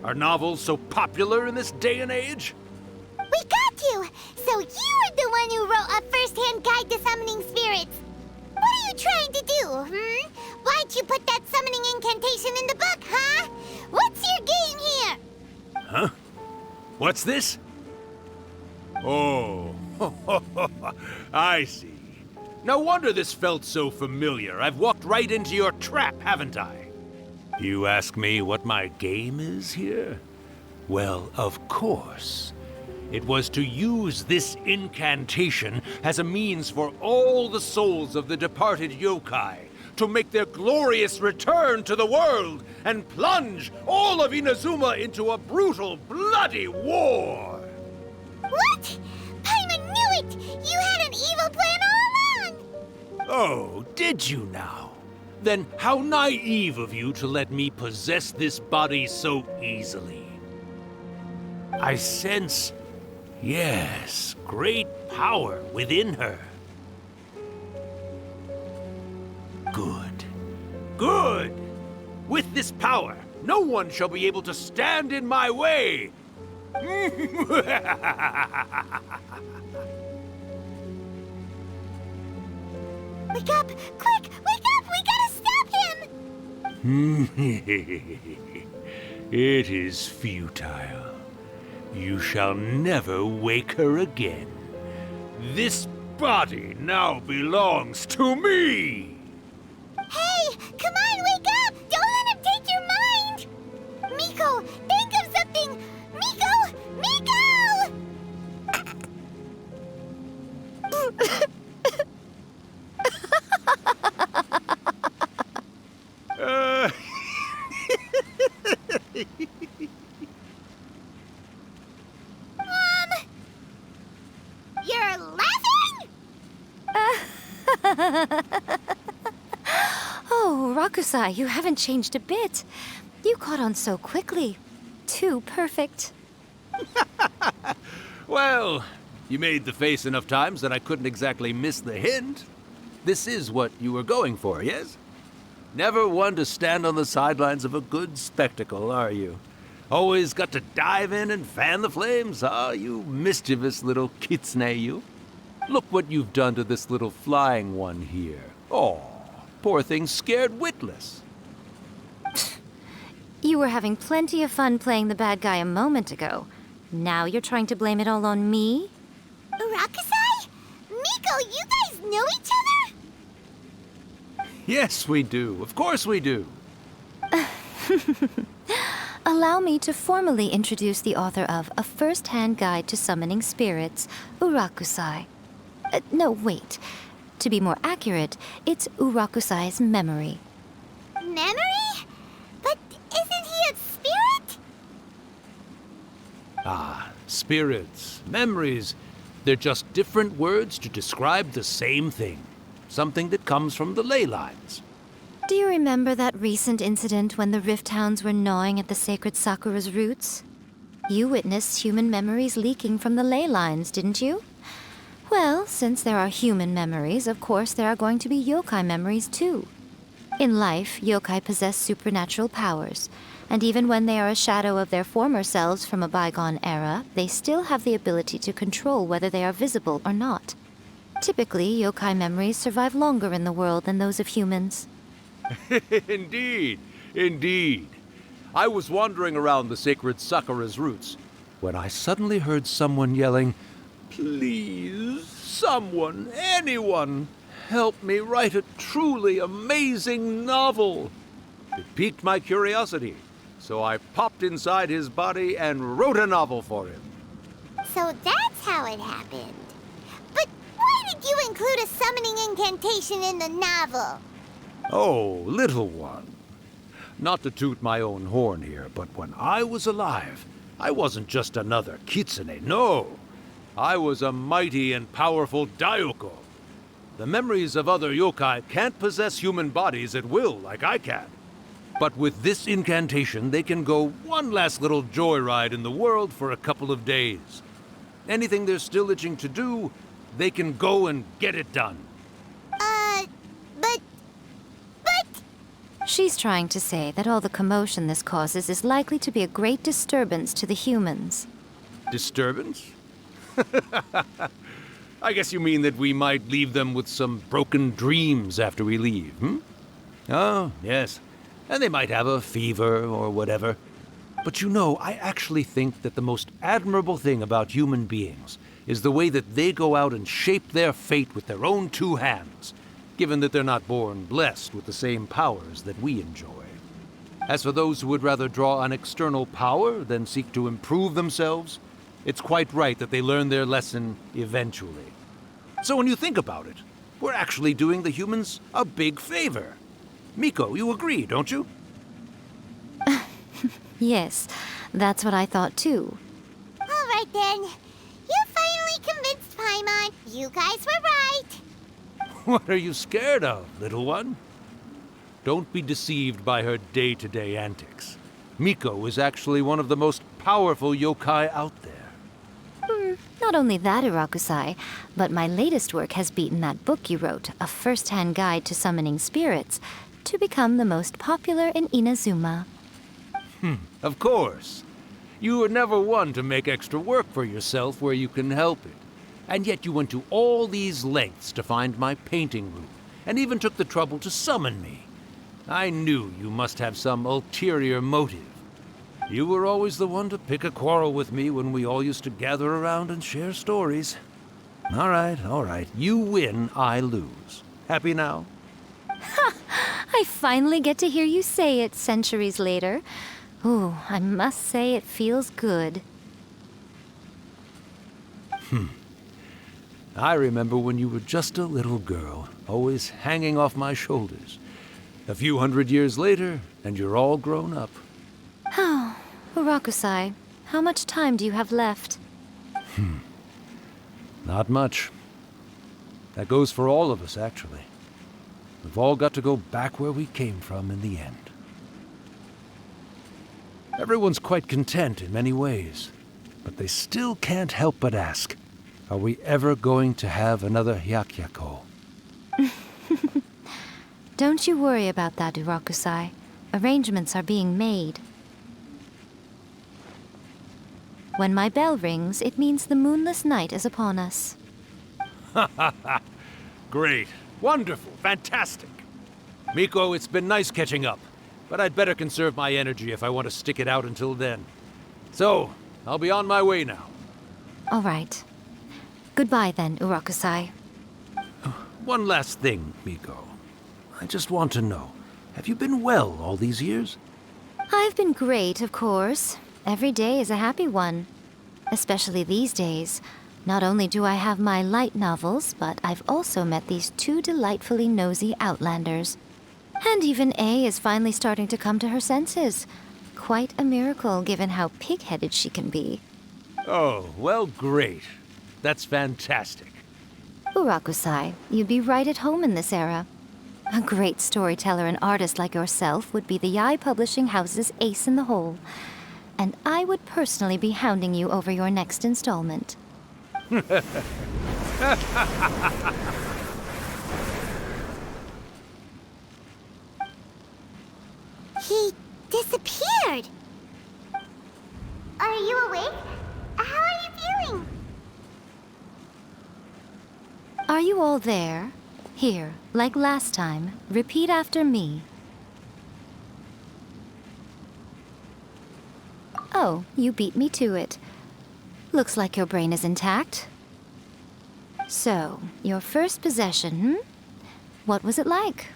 Are novels so popular in this day and age? We got you! So you are the one who wrote A First-Hand Guide to Summoning Spirits. What are you trying to do, Why'd you put that summoning incantation in the book, huh? What's your game here? Huh? What's this? Oh, I see. No wonder this felt so familiar. I've walked right into your trap, haven't I? You ask me what my game is here? Well, of course. It was to use this incantation as a means for all the souls of the departed yokai to make their glorious return to the world and plunge all of Inazuma into a brutal, bloody war. What? Paimon knew it! You had an evil plan all along! Oh, did you now? Then how naive of you to let me possess this body so easily. I sense, yes, great power within her. Good. Good! With this power, no one shall be able to stand in my way! Wake up! Quick! Wake up! We gotta stop him! It is futile. You shall never wake her again. This body now belongs to me! Hey! Come on, wake up! Don't let him take your mind! Miko, think of something! Miko! Miko! You're laughing? Oh, Rakusai, you haven't changed a bit. You caught on so quickly. Too perfect. Well, you made the face enough times that I couldn't exactly miss the hint. This is what you were going for, yes? Never one to stand on the sidelines of a good spectacle, are you? Always got to dive in and fan the flames, huh? You mischievous little kitsune, you. Look what you've done to this little flying one here. Oh, poor thing scared witless. You were having plenty of fun playing the bad guy a moment ago. Now you're trying to blame it all on me? Rakusai? Miko, you guys know each other? Yes, we do. Of course we do. Allow me to formally introduce the author of A First-Hand Guide to Summoning Spirits, Urakusai. No, wait. To be more accurate, it's Urakusai's memory. Memory? But isn't he a spirit? Ah, spirits, memories. They're just different words to describe the same thing. Something that comes from the ley lines. Do you remember that recent incident when the Rift Hounds were gnawing at the sacred Sakura's roots? You witnessed human memories leaking from the ley lines, didn't you? Well, since there are human memories, of course there are going to be yokai memories too. In life, yokai possess supernatural powers, and even when they are a shadow of their former selves from a bygone era, they still have the ability to control whether they are visible or not. Typically, yokai memories survive longer in the world than those of humans. Indeed, indeed. I was wandering around the sacred Sakura's roots when I suddenly heard someone yelling, "Please, someone, anyone, help me write a truly amazing novel." It piqued my curiosity, so I popped inside his body and wrote a novel for him. So that's how it happened. But why did you include a summoning incantation in the novel? Oh, little one. Not to toot my own horn here, but when I was alive, I wasn't just another kitsune, no. I was a mighty and powerful Daiyoko. The memories of other yokai can't possess human bodies at will like I can. But with this incantation, they can go one last little joyride in the world for a couple of days. Anything they're still itching to do, they can go and get it done. But... She's trying to say that all the commotion this causes is likely to be a great disturbance to the humans. Disturbance? I guess you mean that we might leave them with some broken dreams after we leave, hmm? Oh, yes. And they might have a fever or whatever. But you know, I actually think that the most admirable thing about human beings is the way that they go out and shape their fate with their own two hands, given that they're not born blessed with the same powers that we enjoy. As for those who would rather draw on external power than seek to improve themselves, it's quite right that they learn their lesson eventually. So when you think about it, we're actually doing the humans a big favor. Miko, you agree, don't you? Yes, that's what I thought too. All right then. You finally convinced Paimon. You guys were right. What are you scared of, little one? Don't be deceived by her day-to-day antics. Miko is actually one of the most powerful yokai out there. Not only that, Urakusai, but my latest work has beaten that book you wrote, A First-Hand Guide to Summoning Spirits, to become the most popular in Inazuma. Of course. You were never one to make extra work for yourself where you can help it. And yet you went to all these lengths to find my painting room, and even took the trouble to summon me. I knew you must have some ulterior motive. You were always the one to pick a quarrel with me when we all used to gather around and share stories. All right. You win, I lose. Happy now? I finally get to hear you say it centuries later. Ooh, I must say it feels good. I remember when you were just a little girl, always hanging off my shoulders. A few hundred years later, and you're all grown up. Oh, Urakusai, how much time do you have left? Not much. That goes for all of us, actually. We've all got to go back where we came from in the end. Everyone's quite content in many ways, but they still can't help but ask, are we ever going to have another Hyakyako? Don't you worry about that, Urakusai. Arrangements are being made. When my bell rings, it means the moonless night is upon us. Great. Wonderful. Fantastic. Miko, it's been nice catching up, but I'd better conserve my energy if I want to stick it out until then. So, I'll be on my way now. All right. Goodbye then, Urakusai. One last thing, Miko. I just want to know, have you been well all these years? I've been great, of course. Every day is a happy one. Especially these days. Not only do I have my light novels, but I've also met these two delightfully nosy outlanders. And even A is finally starting to come to her senses. Quite a miracle, given how pig-headed she can be. Oh, well, great. That's fantastic. Urakusai, you'd be right at home in this era. A great storyteller and artist like yourself would be the Yae Publishing House's ace in the hole. And I would personally be hounding you over your next installment. He disappeared. Are you awake? How are you feeling? Are you all there? Here, like last time, repeat after me. Oh, you beat me to it. Looks like your brain is intact. So, your first possession, What was it like?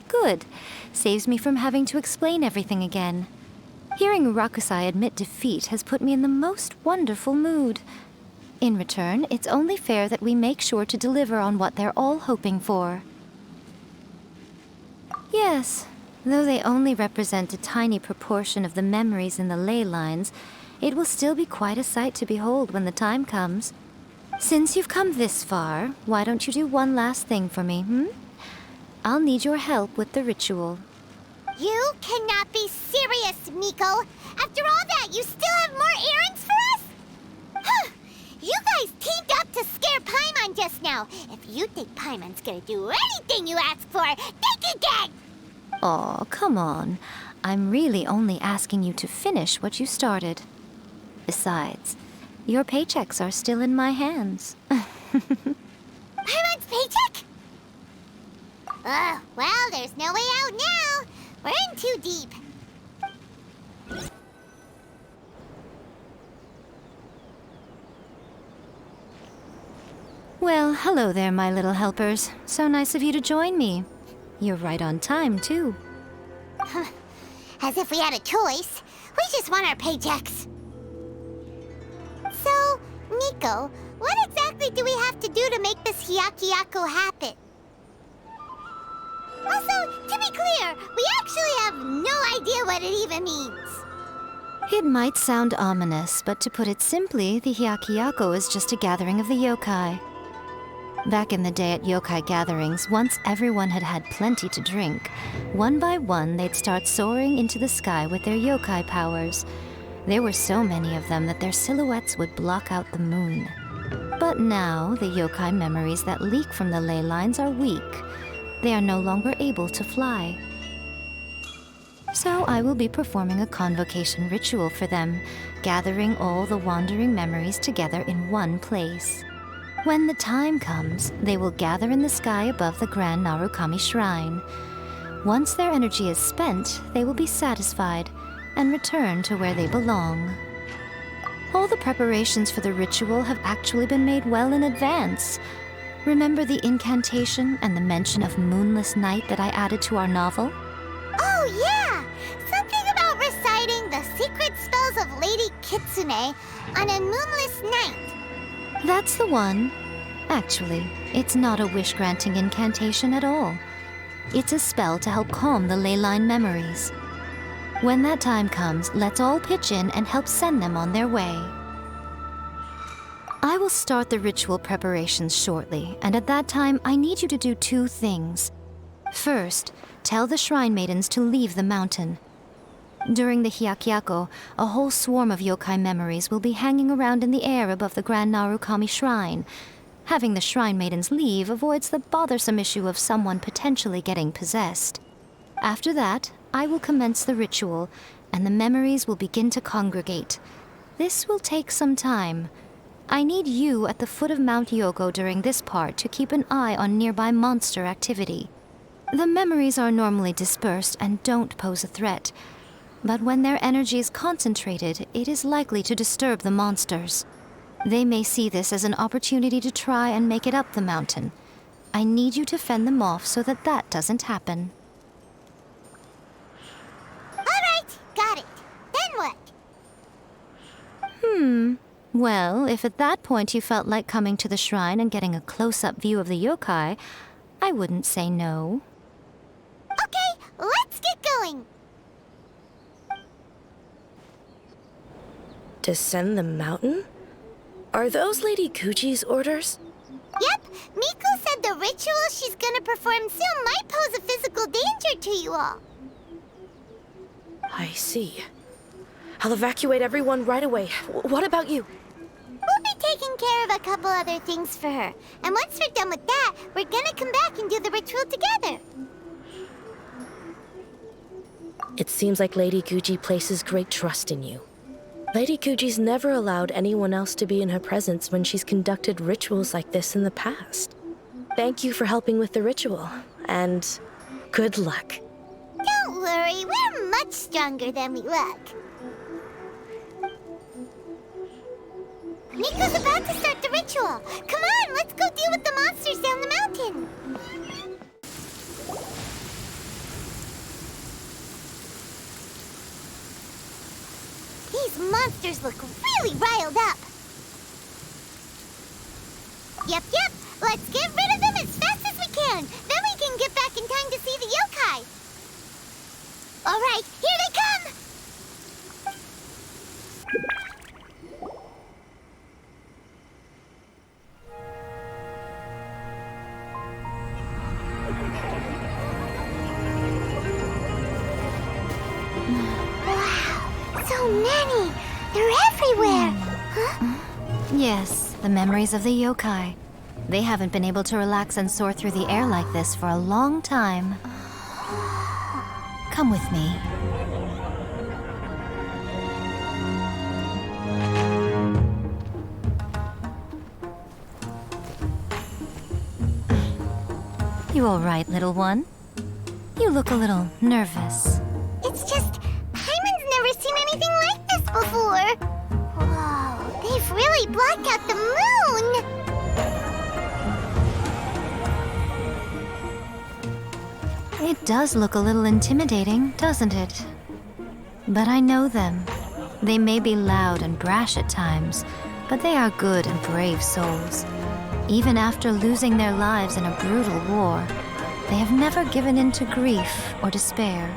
Good. Saves me from having to explain everything again. Hearing Urakusai admit defeat has put me in the most wonderful mood. In return, it's only fair that we make sure to deliver on what they're all hoping for. Yes, though they only represent a tiny proportion of the memories in the ley lines, it will still be quite a sight to behold when the time comes. Since you've come this far, why don't you do one last thing for me, I'll need your help with the ritual. You cannot be serious, Miko. After all that, you still have more errands for us? Huh. You guys teamed up to scare Paimon just now. If you think Paimon's gonna do anything you ask for, think again! Aw, come on. I'm really only asking you to finish what you started. Besides, your paychecks are still in my hands. Paimon's paycheck? Well, there's no way out now. We're in too deep. Well, hello there, my little helpers. So nice of you to join me. You're right on time, too. As if we had a choice. We just want our paychecks. So, Miko, Miko, what exactly do we have to do to make this Hyakyako happen? Also, to be clear, we actually have no idea what it even means. It might sound ominous, but to put it simply, the Hyakyako is just a gathering of the yokai. Back in the day at yokai gatherings, once everyone had had plenty to drink, one by one they'd start soaring into the sky with their yokai powers. There were so many of them that their silhouettes would block out the moon. But now, the yokai memories that leak from the ley lines are weak. They are no longer able to fly. So I will be performing a convocation ritual for them, gathering all the wandering memories together in one place. When the time comes, they will gather in the sky above the Grand Narukami Shrine. Once their energy is spent, they will be satisfied and return to where they belong. All the preparations for the ritual have actually been made well in advance. Remember the incantation and the mention of moonless night that I added to our novel? Oh yeah! Something about reciting the secret spells of Lady Kitsune on a moonless night. That's the one. Actually, it's not a wish-granting incantation at all. It's a spell to help calm the ley line memories. When that time comes, let's all pitch in and help send them on their way. I will start the ritual preparations shortly, and at that time, I need you to do two things. First, tell the shrine maidens to leave the mountain. During the Hyakyako, a whole swarm of yokai memories will be hanging around in the air above the Grand Narukami Shrine. Having the shrine maidens leave avoids the bothersome issue of someone potentially getting possessed. After that, I will commence the ritual, and the memories will begin to congregate. This will take some time. I need you at the foot of Mount Yogo during this part to keep an eye on nearby monster activity. The memories are normally dispersed and don't pose a threat, but when their energy is concentrated, it is likely to disturb the monsters. They may see this as an opportunity to try and make it up the mountain. I need you to fend them off so that that doesn't happen. Alright, got it. Then what? Well, if at that point you felt like coming to the shrine and getting a close-up view of the yokai, I wouldn't say no. Okay, let's get going. Descend the mountain? Are those Lady Guji's orders? Yep, Miko said the ritual she's gonna perform soon might pose a physical danger to you all. I see. I'll evacuate everyone right away. What about you? We'll be taking care of a couple other things for her. And once we're done with that, we're gonna come back and do the ritual together. It seems like Lady Guji places great trust in you. Lady Guji's never allowed anyone else to be in her presence when she's conducted rituals like this in the past. Thank you for helping with the ritual, and good luck. Don't worry, we're much stronger than we look. Miko's about to start the ritual. Come on, let's go deal with the monsters down the mountain. These monsters look really riled up. Yep. Let's get rid of them as fast as we can. Then we can get back in time to see the yokai. All right, here they come. So many! They're everywhere! Huh? Yes, the memories of the yokai. They haven't been able to relax and soar through the air like this for a long time. Come with me. You all right, little one? You look a little nervous. It's just, Paimon's never seen anything like this before. Whoa, they've really blocked out the moon! It does look a little intimidating, doesn't it? But I know them. They may be loud and brash at times, but they are good and brave souls. Even after losing their lives in a brutal war, they have never given in to grief or despair.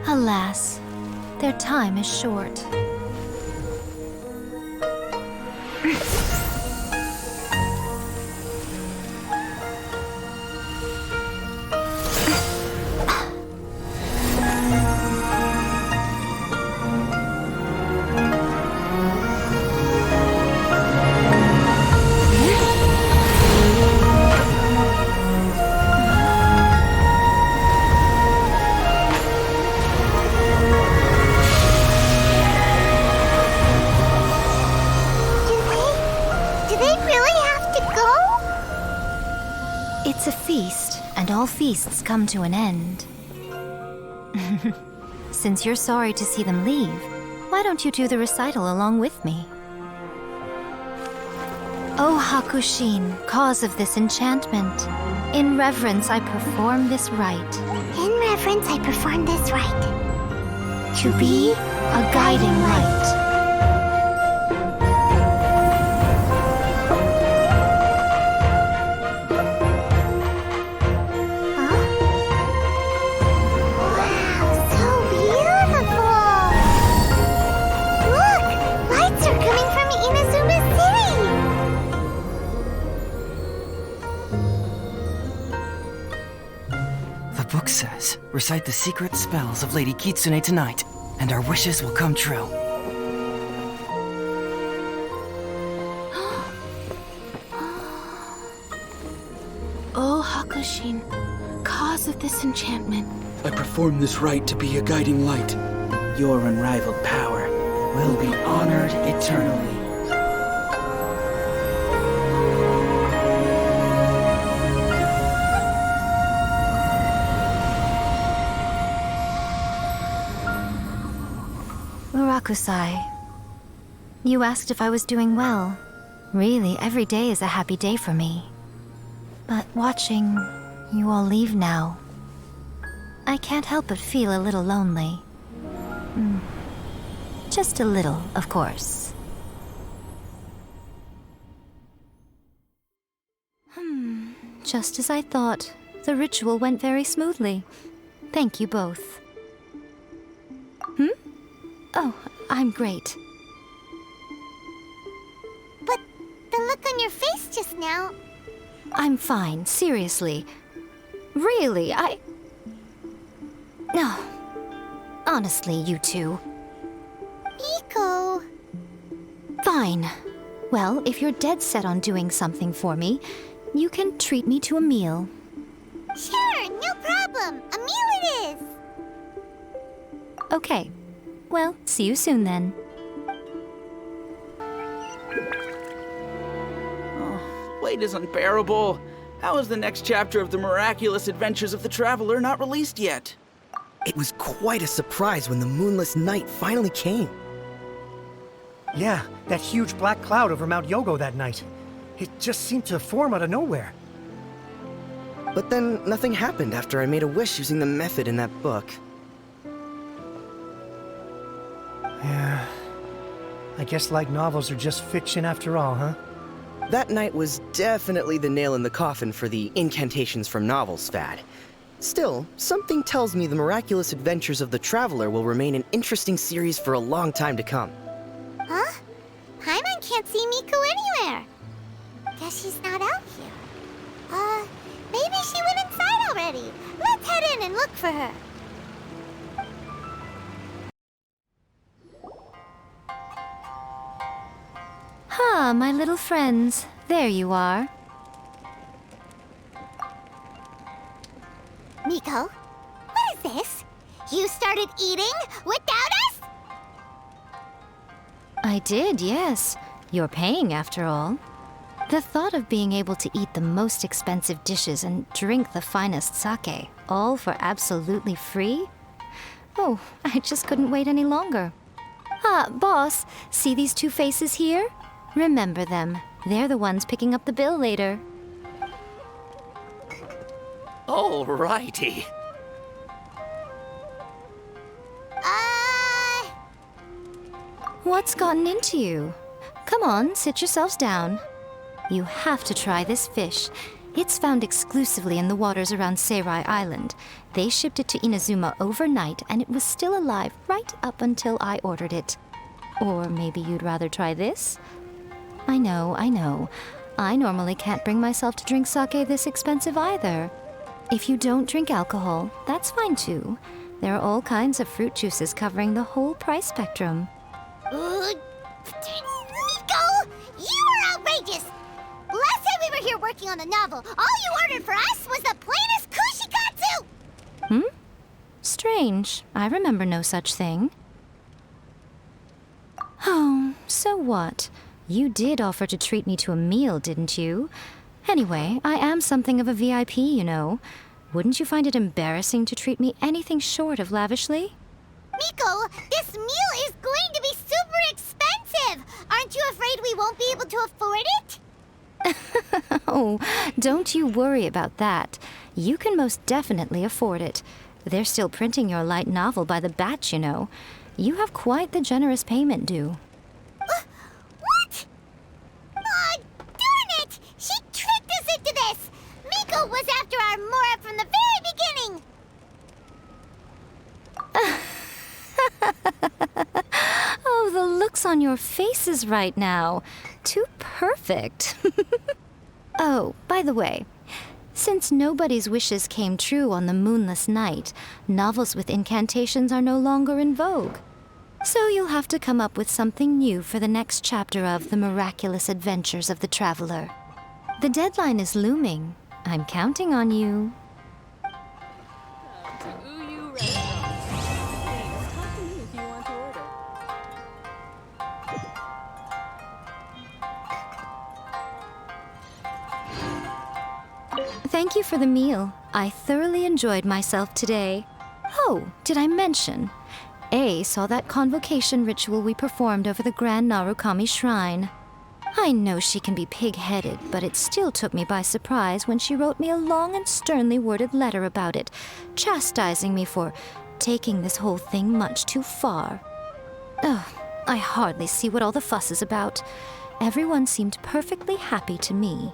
Alas, their time is short. It's a feast, and all feasts come to an end. Since you're sorry to see them leave, why don't you do the recital along with me? O Hakushin, cause of this enchantment, in reverence I perform this rite. In reverence, I perform this rite. To be a guiding light. The book says, recite the secret spells of Lady Kitsune tonight, and our wishes will come true. O Hakushin, cause of this enchantment. I perform this rite to be a guiding light. Your unrivaled power will be honored eternally. Murakusai, you asked if I was doing well. Really, every day is a happy day for me. But watching you all leave now, I can't help but feel a little lonely. Just a little, of course. Just as I thought, the ritual went very smoothly. Thank you both. Oh, I'm great. But the look on your face just now... I'm fine, seriously. Really, No. Honestly, you two. Miko... Fine. Well, if you're dead set on doing something for me, you can treat me to a meal. Sure, no problem. A meal it is. Okay. Well, see you soon then. Oh, wait is unbearable. How is the next chapter of the miraculous adventures of the Traveler not released yet? It was quite a surprise when the moonless night finally came. Yeah, that huge black cloud over Mount Yogo that night. It just seemed to form out of nowhere. But then nothing happened after I made a wish using the method in that book. Yeah. I guess light novels are just fiction after all, huh? That night was definitely the nail in the coffin for the incantations from novels fad. Still, something tells me the miraculous adventures of the Traveler will remain an interesting series for a long time to come. Huh? Paimon can't see Miko anywhere. Guess she's not out here. Maybe she went inside already. Let's head in and look for her. Ah, my little friends. There you are. Miko, what is this? You started eating without us? I did, yes. You're paying after all. The thought of being able to eat the most expensive dishes and drink the finest sake, all for absolutely free? Oh, I just couldn't wait any longer. Ah, boss, see these two faces here? Remember them. They're the ones picking up the bill later. Alrighty. What's gotten into you? Come on, sit yourselves down. You have to try this fish. It's found exclusively in the waters around Seirai Island. They shipped it to Inazuma overnight, and it was still alive right up until I ordered it. Or maybe you'd rather try this? I know. I normally can't bring myself to drink sake this expensive either. If you don't drink alcohol, that's fine too. There are all kinds of fruit juices covering the whole price spectrum. Miko! You are outrageous! Last time we were here working on the novel, all you ordered for us was the plainest kushikatsu! Strange. I remember no such thing. Oh, so what? You did offer to treat me to a meal, didn't you? Anyway, I am something of a VIP, you know. Wouldn't you find it embarrassing to treat me anything short of lavishly? Miko, this meal is going to be super expensive! Aren't you afraid we won't be able to afford it? Oh, don't you worry about that. You can most definitely afford it. They're still printing your light novel by the batch, you know. You have quite the generous payment due. What? Oh, darn it! She tricked us into this! Miko was after our Mora from the very beginning! Oh, the looks on your faces right now. Too perfect. Oh, by the way, since nobody's wishes came true on the moonless night, novels with incantations are no longer in vogue. So you'll have to come up with something new for the next chapter of The Miraculous Adventures of the Traveler. The deadline is looming. I'm counting on you. Thank you for the meal. I thoroughly enjoyed myself today. Oh, did I mention? A saw that convocation ritual we performed over the Grand Narukami Shrine. I know she can be pig-headed, but it still took me by surprise when she wrote me a long and sternly worded letter about it, chastising me for taking this whole thing much too far. Ugh, I hardly see what all the fuss is about. Everyone seemed perfectly happy to me.